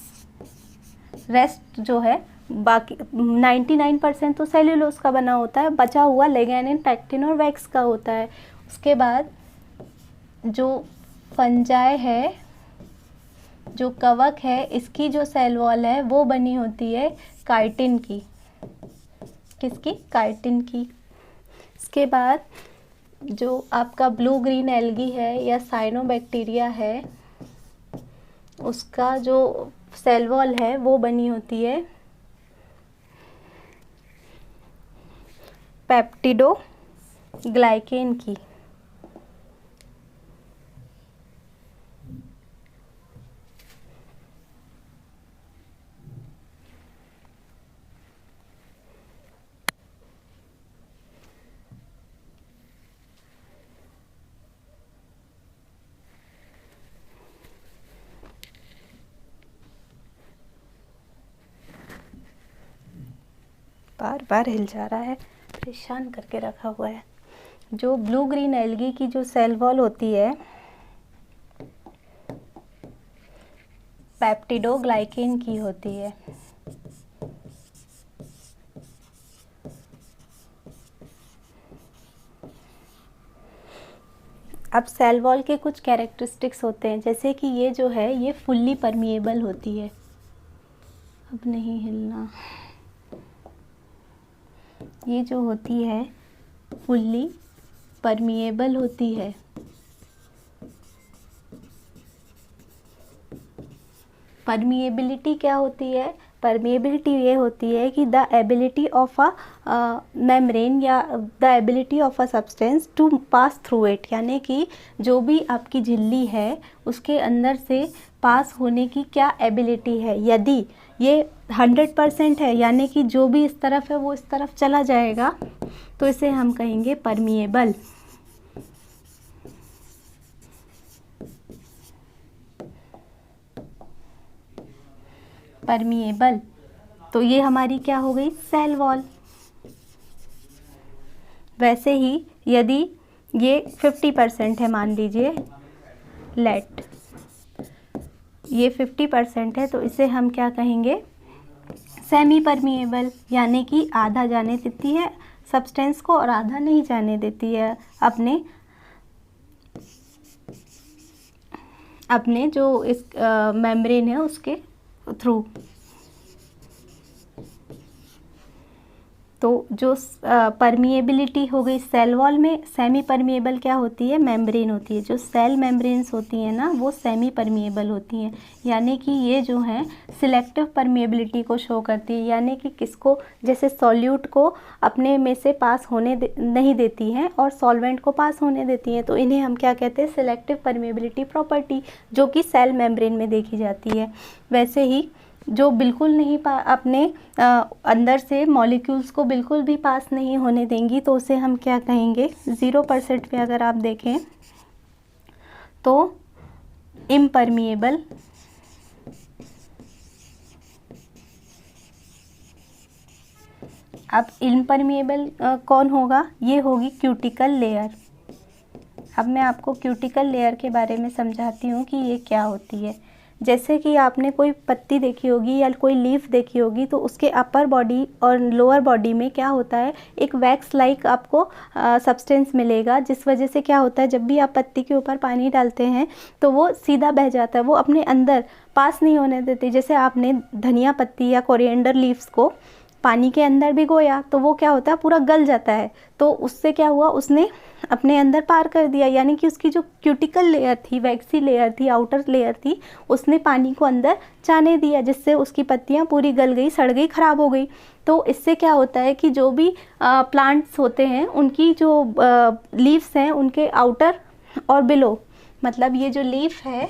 रेस्ट जो है बाकी 99% तो सेल्यूलोज का बना होता है, बचा हुआ लिग्निन, पैक्टिन और वैक्स का होता है। उसके बाद जो फंजाई है, जो कवक है, इसकी जो सेल वॉल है वो बनी होती है काइटिन की। किसकी, काइटिन की। इसके बाद जो आपका ब्लू ग्रीन एल्गी है या साइनोबैक्टीरिया है, उसका जो सेल वॉल है वो बनी होती है पेप्टिडोग्लाइकेन की। बार बार हिल जा रहा है, परेशान करके रखा हुआ है। जो ब्लू ग्रीन एल्गी की जो सेल वॉल होती है पेप्टिडोग्लाइकेन की होती है। अब सेल वॉल के कुछ कैरेक्टरिस्टिक्स होते हैं, जैसे कि ये जो है ये फुल्ली परमिएबल होती है। अब नहीं हिलना। ये जो होती है फुल्ली परमिएबल होती है। परमिएबिलिटी क्या होती है? परमिएबिलिटी ये होती है कि the ability of a membrane या the ability of a substance to pass through it, यानी कि जो भी आपकी झिल्ली है उसके अंदर से पास होने की क्या एबिलिटी है। यदि ये 100% है, यानी कि जो भी इस तरफ है वो इस तरफ चला जाएगा, तो इसे हम कहेंगे परमिएबल। परमिएबल। तो ये हमारी क्या हो गई? Cell wall. वैसे ही यदि ये 50% है, मान लीजिए लेट ये 50% है, तो इसे हम क्या कहेंगे? सेमी परमिएबल, यानी कि आधा जाने देती है सब्सटेंस को और आधा नहीं जाने देती है अपने जो इस मेम्ब्रेन है उसके थ्रू। तो जो परमिएबिलिटी हो गई सेल वॉल में, सेमी परमिएबल क्या होती है? मेम्ब्रेन होती है। जो सेल मेम्ब्रेन्स होती हैं ना, वो सेमी परमिएबल होती हैं, यानी कि ये जो हैं सिलेक्टिव परमिएबिलिटी को शो करती है, यानी कि किसको? जैसे सॉल्यूट को अपने में से पास होने नहीं देती हैं और सॉल्वेंट को पास होने देती हैं, तो इन्हें हम क्या कहते हैं? सिलेक्टिव परमिएबिलिटी प्रॉपर्टी, जो कि सेल मेम्ब्रेन में देखी जाती है। वैसे ही जो बिल्कुल नहीं अपने अंदर से मॉलिक्यूल्स को बिल्कुल भी पास नहीं होने देंगी, तो उसे हम क्या कहेंगे? 0% पे अगर आप देखें तो इम्परमिएबल। अब इम्परमिएबल कौन होगा? ये होगी क्यूटिकल लेयर। अब मैं आपको क्यूटिकल लेयर के बारे में समझाती हूँ कि ये क्या होती है। जैसे कि आपने कोई पत्ती देखी होगी या कोई लीफ देखी होगी, तो उसके अपर बॉडी और लोअर बॉडी में क्या होता है? एक वैक्स लाइक आपको सब्सटेंस मिलेगा, जिस वजह से क्या होता है, जब भी आप पत्ती के ऊपर पानी डालते हैं तो वो सीधा बह जाता है, वो अपने अंदर पास नहीं होने देती। जैसे आपने धनिया पत्ती या कोरिएंडर लीव्स को पानी के अंदर भिगोया तो वो क्या होता है? पूरा गल जाता है। तो उससे क्या हुआ? उसने अपने अंदर पार कर दिया, यानी कि उसकी जो क्यूटिकल लेयर थी, वैक्सी लेयर थी, आउटर लेयर थी, उसने पानी को अंदर जाने दिया, जिससे उसकी पत्तियां पूरी गल गई, सड़ गई, ख़राब हो गई। तो इससे क्या होता है कि जो भी प्लांट्स होते हैं उनकी जो लीव्स हैं उनके आउटर और बिलो, मतलब ये जो लीफ है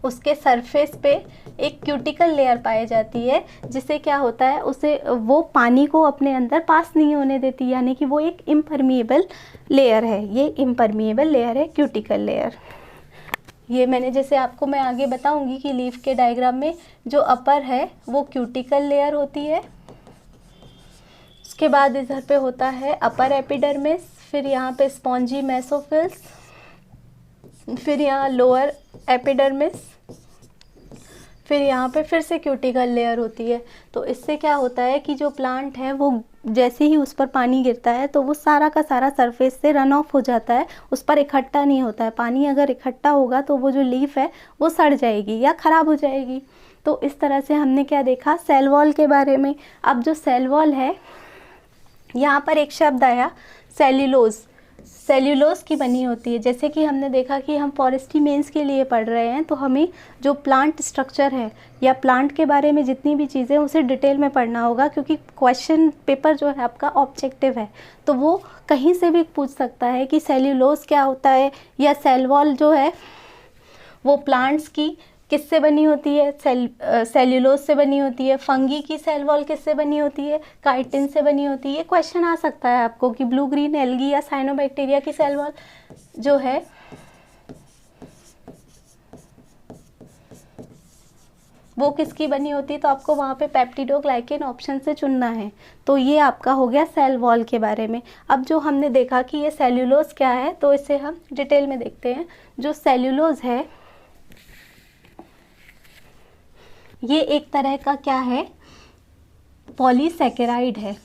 उसके सरफेस पे एक क्यूटिकल लेयर पाई जाती है, जिससे क्या होता है? उसे वो पानी को अपने अंदर पास नहीं होने देती, यानी कि वो एक इम्परमिएबल लेयर है। ये इम्परमिएबल लेयर है क्यूटिकल लेयर। ये मैंने जैसे आपको मैं आगे बताऊंगी कि लीफ के डायग्राम में जो अपर है वो क्यूटिकल लेयर होती है, उसके बाद इधर पे होता है अपर एपिडर्मिस, फिर यहाँ पे स्पॉन्जी मेसोफिल्स, फिर यहाँ लोअर एपिडर्मिस, फिर यहाँ पे फिर से क्यूटिकल लेयर होती है। तो इससे क्या होता है कि जो प्लांट है वो जैसे ही उस पर पानी गिरता है तो वो सारा का सारा सरफेस से रन ऑफ हो जाता है, उस पर इकट्ठा नहीं होता है। पानी अगर इकट्ठा होगा तो वो जो लीफ है वो सड़ जाएगी या ख़राब हो जाएगी। तो इस तरह से हमने क्या देखा? सेल वॉल के बारे में। अब जो सेल वॉल है, यहाँ पर एक शब्द आया सेल्यूलोज, सेल्यूलोज की बनी होती है। जैसे कि हमने देखा कि हम फॉरेस्ट्री मेंस के लिए पढ़ रहे हैं, तो हमें जो प्लांट स्ट्रक्चर है या प्लांट के बारे में जितनी भी चीज़ें उसे डिटेल में पढ़ना होगा, क्योंकि क्वेश्चन पेपर जो है आपका ऑब्जेक्टिव है, तो वो कहीं से भी पूछ सकता है कि सेल्यूलोज क्या होता है, या सेल वॉल जो है वो प्लांट्स की किससे बनी होती है? सेल्यूलोज से बनी होती है। फंगी की सेल वॉल किससे बनी होती है? काइटिन से बनी होती है। ये क्वेश्चन आ सकता है आपको कि ब्लू ग्रीन एल्गी या साइनोबैक्टीरिया की सेल वॉल जो है वो किसकी बनी होती है, तो आपको वहाँ पे पेप्टिडोग्लाइकेन ऑप्शन से चुनना है। तो ये आपका हो गया सेल वॉल के बारे में। अब जो हमने देखा कि ये सेल्यूलोज क्या है, तो इसे हम डिटेल में देखते हैं। जो सेल्यूलोज है ये एक तरह का क्या है? पॉलीसैकेराइड है।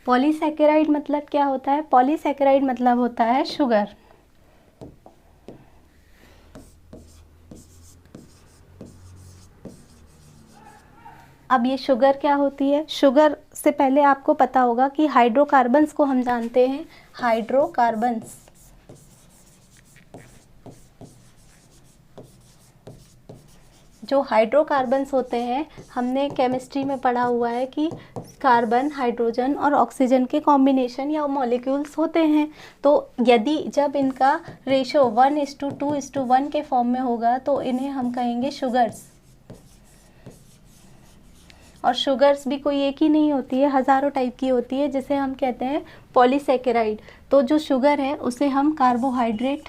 पॉलीसैकेराइड मतलब क्या होता है? पॉलीसैकेराइड मतलब होता है शुगर। अब ये शुगर क्या होती है? शुगर से पहले आपको पता होगा कि हाइड्रोकार्बन्स को हम जानते हैं, हाइड्रोकार्बन्स। जो हाइड्रोकार्बन्स होते हैं, हमने केमिस्ट्री में पढ़ा हुआ है कि कार्बन, हाइड्रोजन और ऑक्सीजन के कॉम्बिनेशन या मॉलिक्यूल्स होते हैं। तो यदि जब इनका रेशो 1:2:1 के फॉर्म में होगा तो इन्हें हम कहेंगे शुगर्स। और शुगर्स भी कोई एक ही नहीं होती है, हज़ारों टाइप की होती है, जिसे हम कहते हैं पॉलीसेकेराइड। तो जो शुगर है उसे हम कार्बोहाइड्रेट,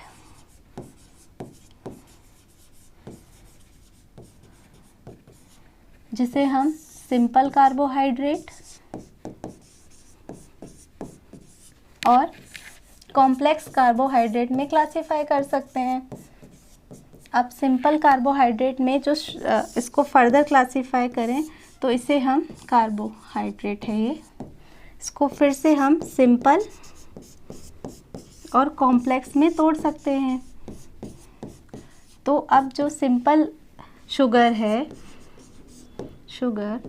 जिसे हम सिंपल कार्बोहाइड्रेट और कॉम्प्लेक्स कार्बोहाइड्रेट में क्लासिफाई कर सकते हैं। अब सिंपल कार्बोहाइड्रेट में जो इसको फर्दर क्लासिफाई करें तो इसे हम कार्बोहाइड्रेट है ये, इसको फिर से हम सिंपल और कॉम्प्लेक्स में तोड़ सकते हैं। तो अब जो सिंपल शुगर है, शुगर,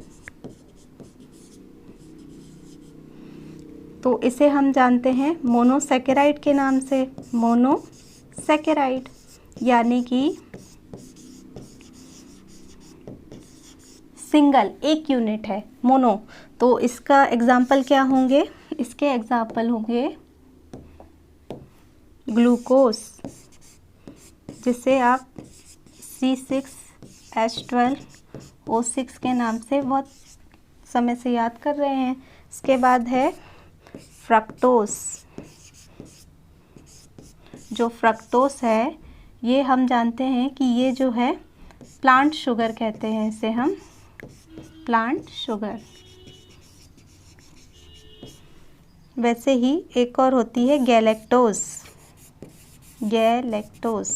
तो इसे हम जानते हैं मोनोसेकेराइड के नाम से, मोनोसेकेराइड, यानी कि सिंगल, एक यूनिट है, मोनो। तो इसका एग्जाम्पल क्या होंगे? इसके एग्जाम्पल होंगे ग्लूकोज, जिसे आप C6H12O6 के नाम से बहुत समय से याद कर रहे हैं। इसके बाद है फ्रक्टोस। जो फ्रक्टोस है ये हम जानते हैं कि ये जो है प्लांट शुगर कहते हैं, इसे हम प्लांट शुगर। वैसे ही एक और होती है गैलेक्टोज, गैलेक्टोज।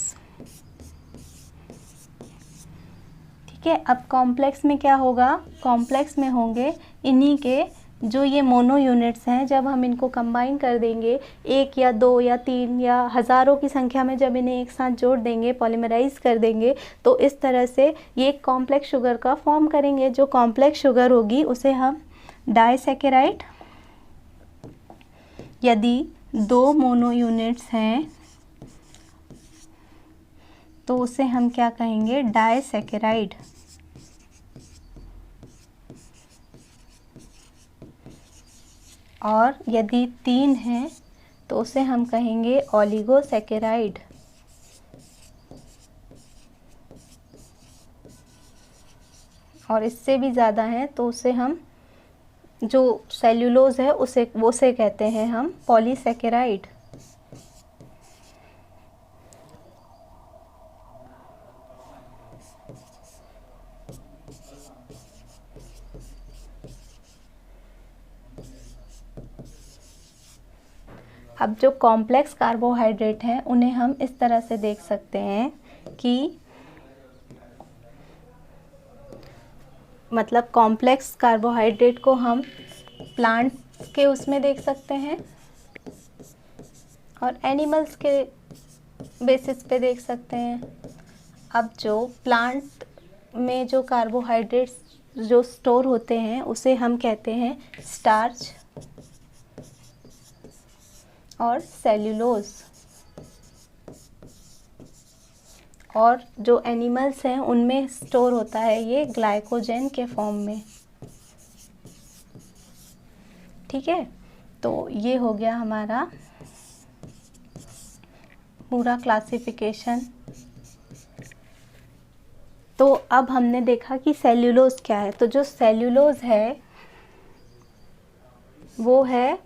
ठीक है, अब कॉम्प्लेक्स में क्या होगा? कॉम्प्लेक्स में होंगे इन्हीं के जो ये मोनो यूनिट्स हैं, जब हम इनको कंबाइन कर देंगे, एक या दो या तीन या हज़ारों की संख्या में जब इन्हें एक साथ जोड़ देंगे, पॉलीमराइज कर देंगे, तो इस तरह से ये एक कॉम्प्लेक्स शुगर का फॉर्म करेंगे। जो कॉम्प्लेक्स शुगर होगी उसे हम डाइसैकेराइड, यदि दो मोनो यूनिट्स हैं तो उसे हम क्या कहेंगे? डाइसैकेराइड। और यदि तीन हैं तो उसे हम कहेंगे ओलिगोसैकेराइड। और इससे भी ज़्यादा हैं तो उसे हम, जो सेल्यूलोज है उसे कहते हैं हम पॉलीसैकेराइड। अब जो कॉम्प्लेक्स कार्बोहाइड्रेट हैं उन्हें हम इस तरह से देख सकते हैं कि मतलब कॉम्प्लेक्स कार्बोहाइड्रेट को हम प्लांट के उसमें देख सकते हैं और एनिमल्स के बेसिस पे देख सकते हैं। अब जो प्लांट में जो कार्बोहाइड्रेट्स जो स्टोर होते हैं उसे हम कहते हैं स्टार्च और सेल्यूलोज। और जो एनिमल्स हैं उनमें स्टोर होता है ये ग्लाइकोजन के फॉर्म में। ठीक है, तो ये हो गया हमारा पूरा क्लासिफिकेशन। तो अब हमने देखा कि सेल्यूलोज क्या है। तो जो सेल्यूलोज है वो है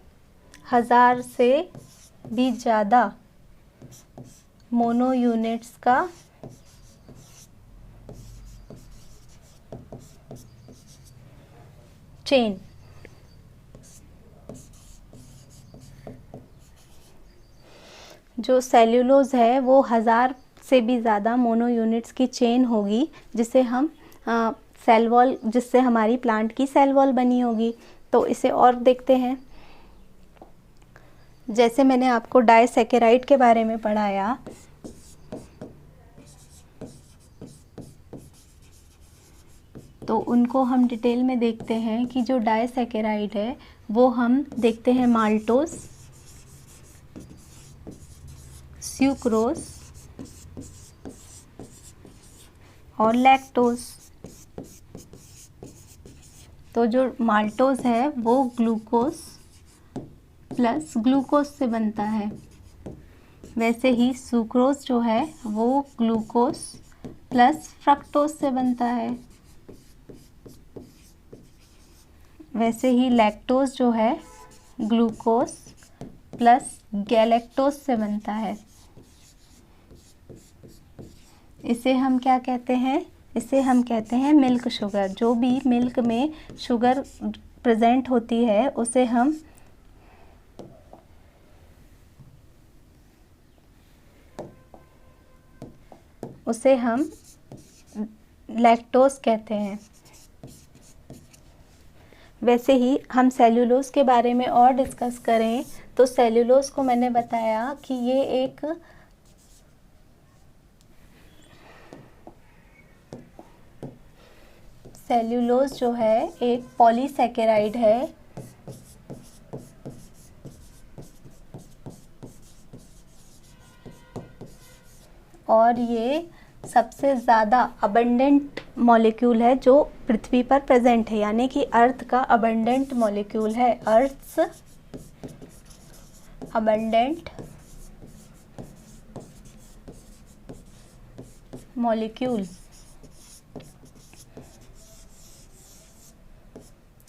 1000 से भी ज़्यादा मोनो यूनिट्स का चेन। जो सेल्यूलोज है वो 1000 से भी ज़्यादा मोनो यूनिट्स की चेन होगी, जिसे हम सेल वॉल, जिससे हमारी प्लांट की सेल वॉल बनी होगी। तो इसे और देखते हैं। जैसे मैंने आपको डाइसैकेराइड के बारे में पढ़ाया, तो उनको हम डिटेल में देखते हैं कि जो डायसैकेराइड है वो हम देखते हैं माल्टोस, स्यूक्रोज और लैक्टोज। तो जो माल्टोज है वो ग्लूकोज प्लस ग्लूकोज से बनता है, वैसे ही सुक्रोज जो है वो ग्लूकोज प्लस फ्रक्टोज से बनता है, वैसे ही लैक्टोज जो है ग्लूकोज प्लस गैलेक्टोज से बनता है। इसे हम क्या कहते हैं? इसे हम कहते हैं मिल्क शुगर। जो भी मिल्क में शुगर प्रेजेंट होती है उसे हम लैक्टोज कहते हैं। वैसे ही हम सेल्यूलोज के बारे में और डिस्कस करें तो सेल्यूलोज को मैंने बताया कि ये एक सेल्यूलोज जो है एक पॉलीसैकेराइड है और ये सबसे ज़्यादा अबंडेंट मॉलिक्यूल है जो पृथ्वी पर प्रेजेंट है, यानी कि अर्थ का अबंडेंट मॉलिक्यूल है, अर्थ्स अबंडेंट मॉलिक्यूल।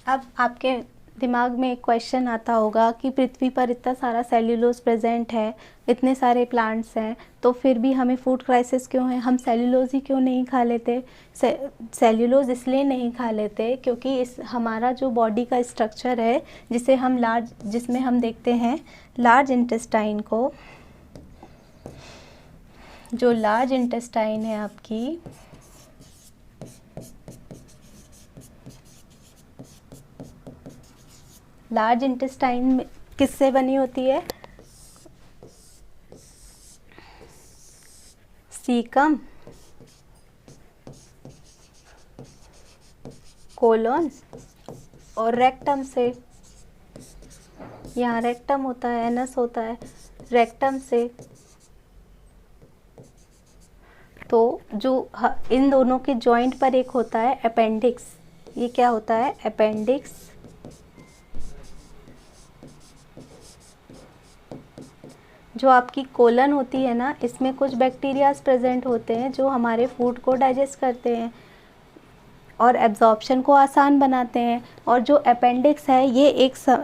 अब आपके दिमाग में एक क्वेश्चन आता होगा कि पृथ्वी पर इतना सारा सेल्यूलोज प्रेजेंट है, इतने सारे प्लांट्स हैं, तो फिर भी हमें फूड क्राइसिस क्यों है? हम सेल्यूलोज ही क्यों नहीं खा लेते? सेल्यूलोज इसलिए नहीं खा लेते क्योंकि इस हमारा जो बॉडी का स्ट्रक्चर है जिसमें हम देखते हैं लार्ज इंटेस्टाइन को, जो लार्ज इंटेस्टाइन है आपकी, लार्ज इंटेस्टाइन किससे बनी होती है? सीकम, कोलोन और रेक्टम से। यहाँ रेक्टम होता है, एनस होता है, रेक्टम से। तो जो इन दोनों के जॉइंट पर एक होता है अपेंडिक्स। ये क्या होता है? अपेंडिक्स। जो आपकी कोलन होती है ना, इसमें कुछ बैक्टीरियाज प्रेजेंट होते हैं जो हमारे फूड को डाइजेस्ट करते हैं और एब्जॉर्प्शन को आसान बनाते हैं। और जो अपेंडिक्स है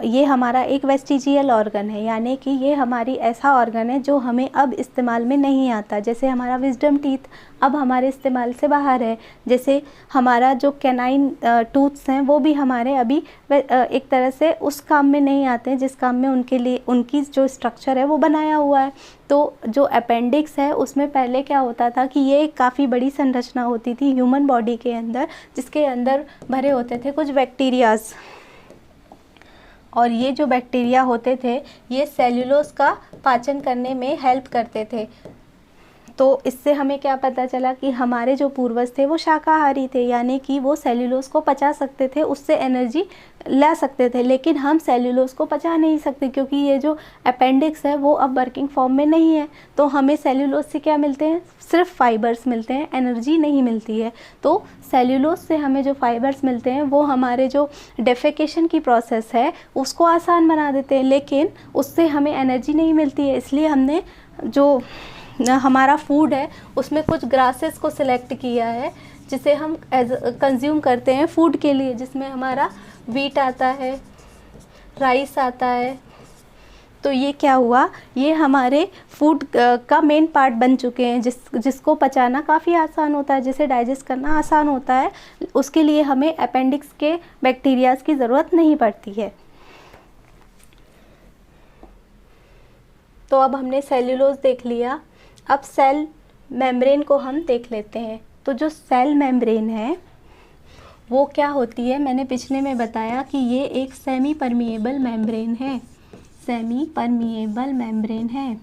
ये हमारा एक वेस्टिजियल ऑर्गन है, यानी कि ये हमारी ऐसा ऑर्गन है जो हमें अब इस्तेमाल में नहीं आता। जैसे हमारा विजडम टीथ अब हमारे इस्तेमाल से बाहर है, जैसे हमारा जो कैनाइन टूथ्स हैं वो भी हमारे अभी एक तरह से उस काम में नहीं आते हैं जिस काम में उनके लिए उनकी जो स्ट्रक्चर है वो बनाया हुआ है। तो जो अपेंडिक्स है उसमें पहले क्या होता था कि ये काफ़ी बड़ी संरचना होती थी ह्यूमन बॉडी के अंदर, जिसके अंदर भरे होते थे कुछ बैक्टीरियाज, और ये जो बैक्टीरिया होते थे ये सेल्यूलोज का पाचन करने में हेल्प करते थे। तो इससे हमें क्या पता चला कि हमारे जो पूर्वज थे वो शाकाहारी थे, यानी कि वो सेल्यूलोज को पचा सकते थे, उससे एनर्जी ला सकते थे। लेकिन हम सेल्यूलोज को पचा नहीं सकते क्योंकि ये जो अपेंडिक्स है वो अब वर्किंग फॉर्म में नहीं है। तो हमें सेल्यूलोज से क्या मिलते हैं? सिर्फ फाइबर्स मिलते हैं, एनर्जी नहीं मिलती है। तो सेल्यूलोज से हमें जो फाइबर्स मिलते हैं वो हमारे जो डेफेकेशन की प्रोसेस है उसको आसान बना देते हैं, लेकिन उससे हमें एनर्जी नहीं मिलती है। इसलिए हमने जो हमारा फूड है उसमें कुछ ग्रासेस को सिलेक्ट किया है जिसे हम कंज्यूम करते हैं फूड के लिए, जिसमें हमारा वीट आता है, राइस आता है। तो ये क्या हुआ? ये हमारे फूड का मेन पार्ट बन चुके हैं जिसको पचाना काफ़ी आसान होता है, जिसे डाइजेस्ट करना आसान होता है। उसके लिए हमें अपेंडिक्स के बैक्टीरियाज की ज़रूरत नहीं पड़ती है। तो अब हमने सेल्यूलोज देख लिया, अब सेल मेम्ब्रेन को हम देख लेते हैं। तो जो सेल मेम्ब्रेन है वो क्या होती है? मैंने पिछले में बताया कि ये एक सेमी परमिएबल मेम्ब्रेन है, सेमी परमिएबल मेम्ब्रेन है।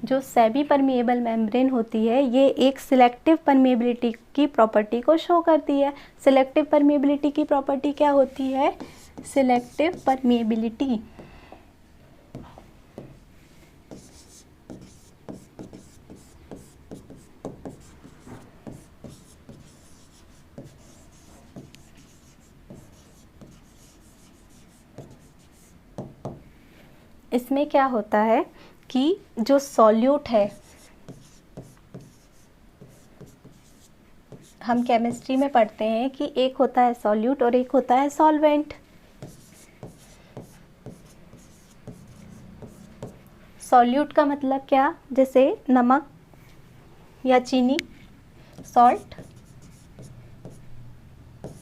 जो सेमी परमिएबल मेम्ब्रेन होती है ये एक सिलेक्टिव परमिएबिलिटी की प्रॉपर्टी को शो करती है। सिलेक्टिव परमिएबिलिटी की प्रॉपर्टी क्या होती है? सिलेक्टिव परमिएबिलिटी इसमें क्या होता है कि जो सॉल्यूट है, हम केमिस्ट्री में पढ़ते हैं कि एक होता है सॉल्यूट और एक होता है सॉल्वेंट। सॉल्यूट का मतलब क्या? जैसे नमक या चीनी, सॉल्ट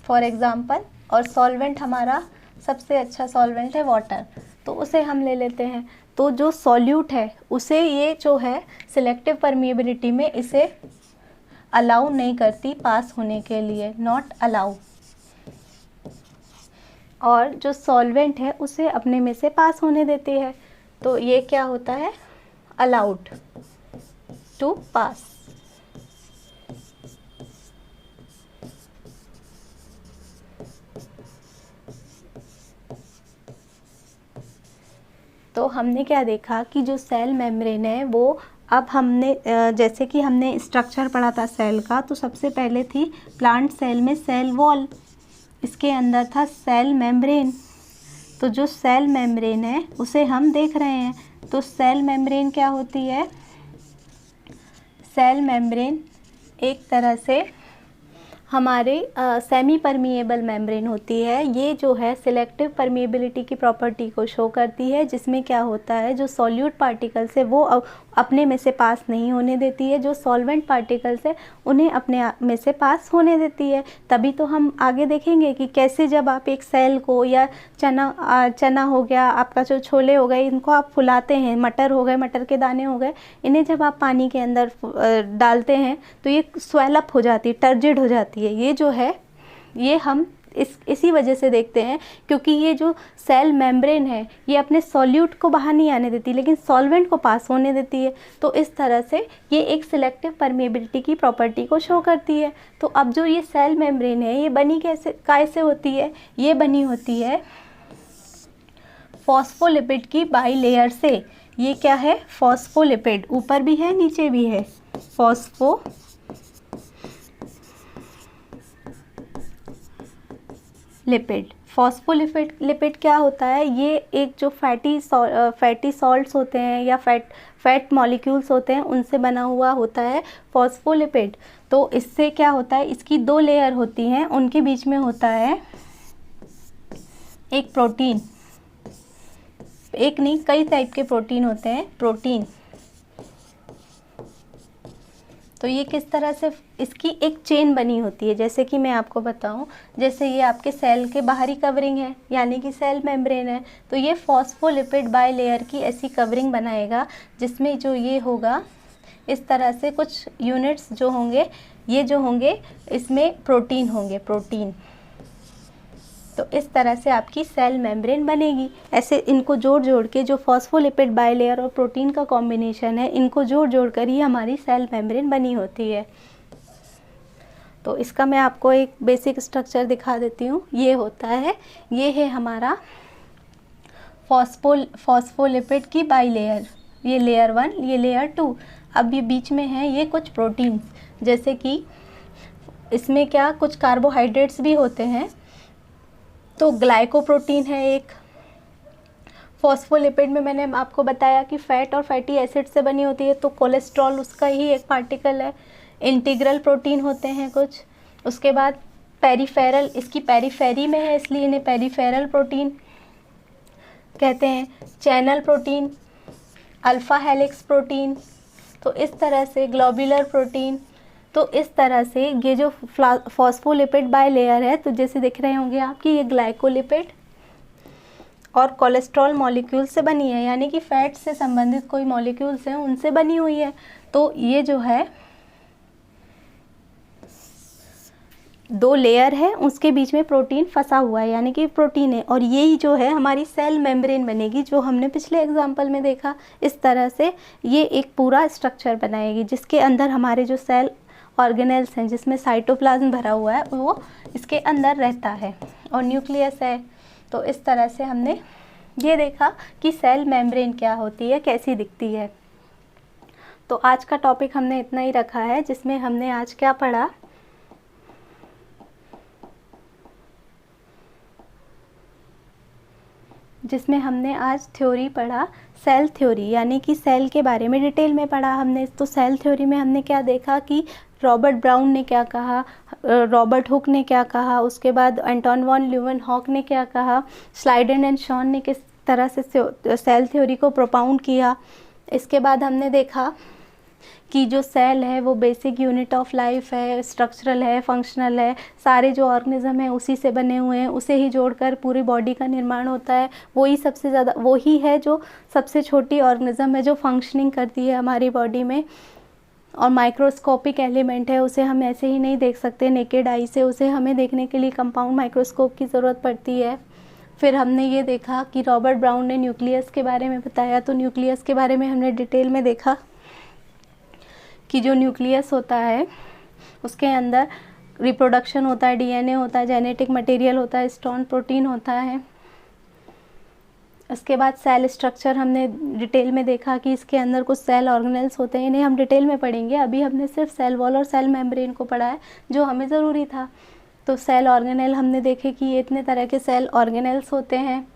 फॉर एग्जाम्पल, और सॉल्वेंट हमारा सबसे अच्छा सॉल्वेंट है वाटर, तो उसे हम ले लेते हैं। तो जो सॉल्यूट है उसे ये जो है सिलेक्टिव परमिएबिलिटी में इसे अलाउ नहीं करती पास होने के लिए, नॉट अलाउ। और जो सॉल्वेंट है उसे अपने में से पास होने देती है, तो ये क्या होता है? अलाउड टू पास। तो हमने क्या देखा कि जो सेल मेम्ब्रेन है वो, अब हमने जैसे कि हमने स्ट्रक्चर पढ़ा था सेल का, तो सबसे पहले थी प्लांट सेल में सेल वॉल, इसके अंदर था सेल मेम्ब्रेन। तो जो सेल मेम्ब्रेन है उसे हम देख रहे हैं। तो सेल मेम्ब्रेन क्या होती है? सेल मेम्ब्रेन एक तरह से हमारे सेमी परमिएबल मेम्ब्रेन होती है। ये जो है सिलेक्टिव परमिएबिलिटी की प्रॉपर्टी को शो करती है, जिसमें क्या होता है जो सॉल्यूट पार्टिकल्स है वो अपने में से पास नहीं होने देती है, जो सॉल्वेंट पार्टिकल्स है उन्हें अपने में से पास होने देती है। तभी तो हम आगे देखेंगे कि कैसे जब आप एक सेल को, या चना हो गया आपका, जो छोले हो गए, इनको आप फुलाते हैं, मटर हो गए, मटर के दाने हो गए, इन्हें जब आप पानी के अंदर डालते हैं तो ये स्वेलअप हो जाती है, टर्जिड हो जाती है। ये जो है ये हम इसी वजह से देखते हैं, क्योंकि ये जो सेल मेम्ब्रेन है ये अपने सॉल्यूट को बाहर नहीं आने देती लेकिन सॉल्वेंट को पास होने देती है। तो इस तरह से ये एक सिलेक्टिव परमिएबिलिटी की प्रॉपर्टी को शो करती है। तो अब जो ये सेल मेम्ब्रेन है ये बनी कैसे होती है? ये बनी होती है फॉस्फोलिपिड की बाई लेयर से। ये क्या है? फॉस्फोलिपिड, ऊपर भी है नीचे भी है, फॉस्फोलिपिड क्या होता है? ये एक जो फैटी सॉल्ट्स होते हैं या फैट मॉलिक्यूल्स होते हैं उनसे बना हुआ होता है फॉस्फोलिपिड। तो इससे क्या होता है, इसकी दो लेयर होती हैं, उनके बीच में होता है एक प्रोटीन, एक नहीं कई टाइप के प्रोटीन होते हैं, प्रोटीन। तो ये किस तरह से, इसकी एक चेन बनी होती है। जैसे कि मैं आपको बताऊं, जैसे ये आपके सेल के बाहरी कवरिंग है यानी कि सेल मेम्ब्रेन है, तो ये फॉस्फोलिपिड बाई लेयर की ऐसी कवरिंग बनाएगा जिसमें जो ये होगा इस तरह से कुछ यूनिट्स जो होंगे, ये जो होंगे इसमें प्रोटीन होंगे, प्रोटीन। तो इस तरह से आपकी सेल मेम्ब्रेन बनेगी। ऐसे इनको जोड़ के जो फॉस्फोलिपिड बाइलेयर और प्रोटीन का कॉम्बिनेशन है, इनको जोड़ कर ही हमारी सेल मेम्ब्रेन बनी होती है। तो इसका मैं आपको एक बेसिक स्ट्रक्चर दिखा देती हूँ। ये होता है, ये है हमारा फॉस्फोलिपिड की बाइलेयर, ये लेयर 1, ये लेयर 2। अब ये बीच में है ये कुछ प्रोटीन, जैसे कि इसमें क्या कुछ कार्बोहाइड्रेट्स भी होते हैं। तो ग्लाइकोप्रोटीन है एक। फॉस्फोलिपिड में मैंने आपको बताया कि फैट और फैटी एसिड से बनी होती है, तो कोलेस्ट्रॉल उसका ही एक पार्टिकल है। इंटीग्रल प्रोटीन होते हैं कुछ। उसके बाद पेरीफेरल, इसकी पेरीफेरी में है इसलिए इन्हें पेरीफेरल प्रोटीन कहते हैं। Channel protein, alpha helix protein, तो इस तरह से ग्लोब्यूलर प्रोटीन। तो इस तरह से ये जो फॉस्फोलिपिड बाय लेयर है, तो जैसे दिख रहे होंगे आपकी, ये ग्लाइकोलिपिड और कोलेस्ट्रॉल मॉलिक्यूल से बनी है, यानी कि फैट से संबंधित कोई मॉलिक्यूल्स हैं उनसे बनी हुई है। तो ये जो है दो लेयर है, उसके बीच में प्रोटीन फंसा हुआ है, यानी कि प्रोटीन है, और यही जो है हमारी सेल मेम्ब्रेन बनेगी, जो हमने पिछले एग्जाम्पल में देखा। इस तरह से ये एक पूरा स्ट्रक्चर बनाएगी, जिसके अंदर हमारे जो सेल ऑर्गेनेल्स हैं, जिसमें साइटोप्लाज्म भरा हुआ है, वो इसके अंदर रहता है, और न्यूक्लियस है। तो इस तरह से हमने ये देखा कि सेल मेम्ब्रेन क्या होती है, कैसी दिखती है। तो आज का टॉपिक हमने इतना ही रखा है, जिसमें हमने आज क्या पढ़ा, जिसमें हमने आज थ्योरी पढ़ा, सेल थ्योरी, यानी कि सेल के बारे में डिटेल में पढ़ा हमने। तो सेल थ्योरी में हमने क्या देखा कि रॉबर्ट ब्राउन ने क्या कहा, रॉबर्ट हुक ने क्या कहा, उसके बाद एंटोन वॉन ल्यूवेनहॉक ने क्या कहा, स्लाइडेन एंड शॉन ने किस तरह से सेल थ्योरी को प्रोपाउंड किया। इसके बाद हमने देखा कि जो सेल है वो बेसिक यूनिट ऑफ लाइफ है, स्ट्रक्चरल है, फंक्शनल है, सारे जो ऑर्गेनिज्म हैं उसी से बने हुए हैं, उसे ही जोड़कर पूरी बॉडी का निर्माण होता है। वही सबसे ज़्यादा, वही है जो सबसे छोटी ऑर्गेनिज्म है, जो फंक्शनिंग करती है हमारी बॉडी में, और माइक्रोस्कोपिक एलिमेंट है, उसे हम ऐसे ही नहीं देख सकते नेकेड आई से, उसे हमें देखने के लिए कंपाउंड माइक्रोस्कोप की ज़रूरत पड़ती है। फिर हमने ये देखा कि रॉबर्ट ब्राउन ने न्यूक्लियस के बारे में बताया, तो न्यूक्लियस के बारे में हमने डिटेल में देखा कि जो न्यूक्लियस होता है उसके अंदर रिप्रोडक्शन होता है, डीएनए होता है, जेनेटिक मटेरियल होता है, स्टोन प्रोटीन होता है। उसके बाद सेल स्ट्रक्चर हमने डिटेल में देखा कि इसके अंदर कुछ सेल ऑर्गेनेल्स होते हैं, इन्हें हम डिटेल में पढ़ेंगे। अभी हमने सिर्फ सेल वॉल और सेल मेम्ब्रेन को पढ़ा है, जो हमें ज़रूरी था। तो सेल ऑर्गेनेल हमने देखे कि ये इतने तरह के सेल ऑर्गेनेल्स होते हैं।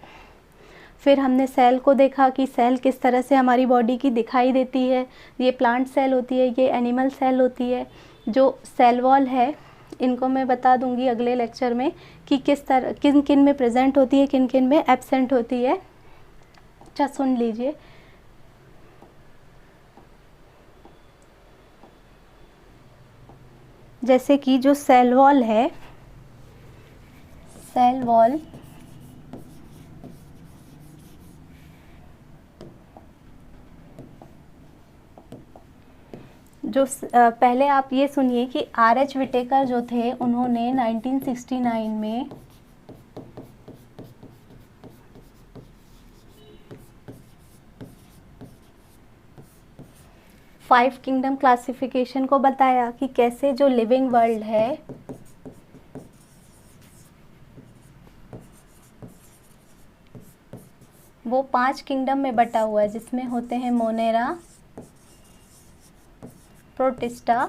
फिर हमने सेल को देखा कि सेल किस तरह से हमारी बॉडी की दिखाई देती है। ये प्लांट सेल होती है, ये एनिमल सेल होती है। जो सेल वॉल है, इनको मैं बता दूंगी अगले लेक्चर में कि किस तरह, किन किन में प्रेजेंट होती है, किन किन में एब्सेंट होती है। अच्छा सुन लीजिए, जैसे कि जो सेल वॉल है, सेल वॉल जो पहले आप ये सुनिए कि आर.एच. विटेकर जो थे, उन्होंने 1969 में फाइव किंगडम क्लासिफिकेशन को बताया कि कैसे जो लिविंग वर्ल्ड है वो 5 किंगडम में बटा हुआ है, जिसमें होते हैं मोनेरा, प्रोटिस्टा,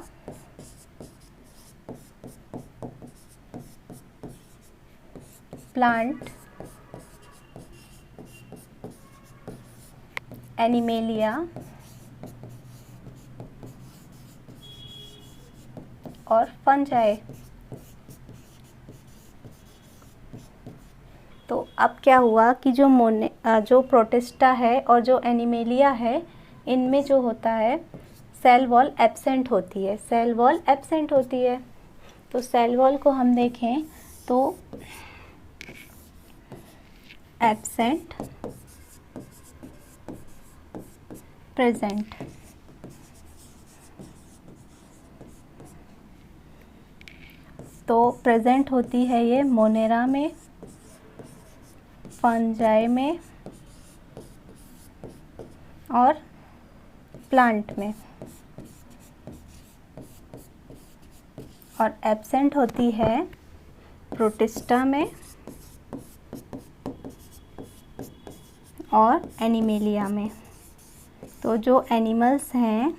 प्लांट, एनिमेलिया और फंजाई। तो अब क्या हुआ कि जो प्रोटिस्टा है और जो एनिमेलिया है, इनमें जो होता है सेल वॉल एब्सेंट होती है, सेल वॉल एब्सेंट होती है। तो सेल वॉल को हम देखें तो एब्सेंट, प्रेजेंट। तो प्रेजेंट होती है ये मोनेरा में, फंजाई में और प्लांट में, और एब्सेंट होती है प्रोटिस्टा में और एनिमेलिया में। तो जो एनिमल्स हैं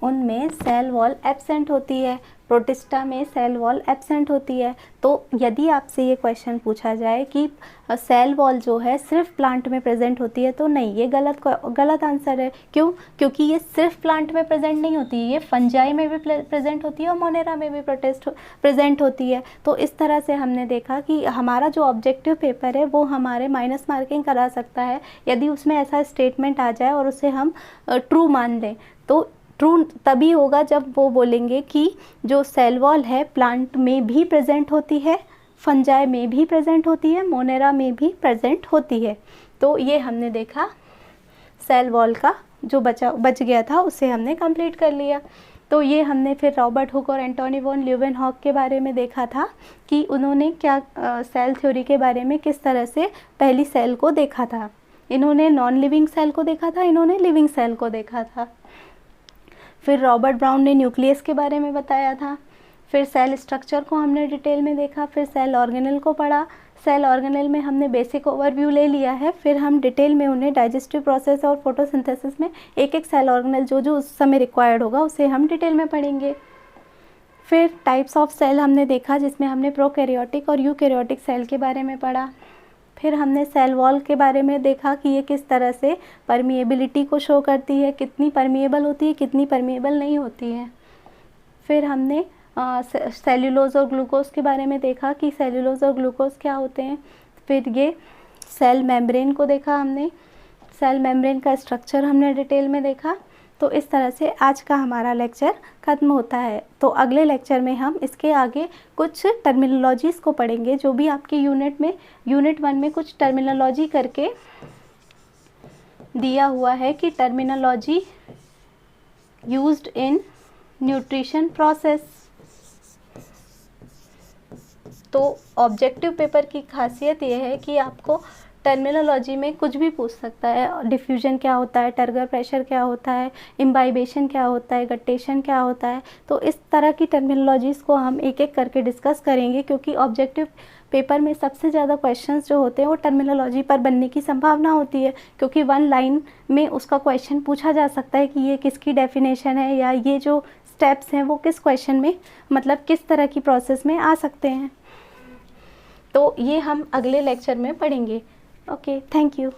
उनमें सेल वॉल एब्सेंट होती है, प्रोटिस्टा में सेल वॉल एब्सेंट होती है। तो यदि आपसे ये क्वेश्चन पूछा जाए कि सेल वॉल जो है सिर्फ प्लांट में प्रेजेंट होती है, तो नहीं, ये गलत आंसर है। क्यों? क्योंकि ये सिर्फ प्लांट में प्रेजेंट नहीं होती है, ये फंजाई में भी प्रेजेंट होती है और मोनेरा में भी प्रेजेंट होती है। तो इस तरह से हमने देखा कि हमारा जो ऑब्जेक्टिव पेपर है वो हमारे माइनस मार्किंग करा सकता है यदि उसमें ऐसा स्टेटमेंट आ जाए और उसे हम ट्रू मान लें। तो ट्रू तभी होगा जब वो बोलेंगे कि जो सेल वॉल है प्लांट में भी प्रेजेंट होती है, फंजाई में भी प्रेजेंट होती है, मोनेरा में भी प्रेजेंट होती है। तो ये हमने देखा सेल वॉल का जो बच गया था उसे हमने कंप्लीट कर लिया। तो ये हमने फिर रॉबर्ट हुक और एंटोनी वॉन ल्यूवेनहॉक के बारे में देखा था कि उन्होंने क्या सेल थ्योरी के बारे में किस तरह से पहली सेल को देखा था। इन्होंने नॉन लिविंग सेल को देखा था, इन्होंने लिविंग सेल को देखा था। फिर रॉबर्ट ब्राउन ने न्यूक्लियस के बारे में बताया था। फिर सेल स्ट्रक्चर को हमने डिटेल में देखा। फिर सेल ऑर्गेनेल को पढ़ा। सेल ऑर्गेनेल में हमने बेसिक ओवरव्यू ले लिया है, फिर हम डिटेल में उन्हें डाइजेस्टिव प्रोसेस और फोटोसिंथेसिस में एक एक सेल ऑर्गेनेल जो जो उस समय रिक्वायर्ड होगा उसे हम डिटेल में पढ़ेंगे। फिर टाइप्स ऑफ सेल हमने देखा, जिसमें हमने प्रोकैरियोटिक और यूकैरियोटिक सेल के बारे में पढ़ा। फिर हमने सेल वॉल के बारे में देखा कि ये किस तरह से परमिएबिलिटी को शो करती है, कितनी परमिएबल होती है, कितनी परमिएबल नहीं होती है। फिर हमने सेल्यूलोज और ग्लूकोज के बारे में देखा कि सेल्यूलोज और ग्लूकोज क्या होते हैं। फिर ये सेल मेम्ब्रेन को देखा हमने, सेल मेम्ब्रेन का स्ट्रक्चर हमने डिटेल में देखा। तो इस तरह से आज का हमारा लेक्चर ख़त्म होता है। तो अगले लेक्चर में हम इसके आगे कुछ टर्मिनोलॉजीज़ को पढ़ेंगे, जो भी आपकी यूनिट 1 में कुछ टर्मिनोलॉजी करके दिया हुआ है कि terminology used in nutrition process. तो ऑब्जेक्टिव पेपर की खासियत ये है कि आपको टर्मिनोलॉजी में कुछ भी पूछ सकता है। डिफ्यूजन क्या होता है, टर्गर प्रेशर क्या होता है, इम्बाइबेशन क्या होता है, गट्टेशन क्या होता है। तो इस तरह की टर्मिनोलॉजीज़ को हम एक एक करके डिस्कस करेंगे, क्योंकि ऑब्जेक्टिव पेपर में सबसे ज़्यादा क्वेश्चंस जो होते हैं वो टर्मिनोलॉजी पर बनने की संभावना होती है, क्योंकि 1 लाइन में उसका क्वेश्चन पूछा जा सकता है कि ये किसकी डेफिनेशन है, या ये जो स्टेप्स हैं वो किस क्वेश्चन में, मतलब किस तरह की प्रोसेस में आ सकते हैं। तो ये हम अगले लेक्चर में पढ़ेंगे। Okay, thank you.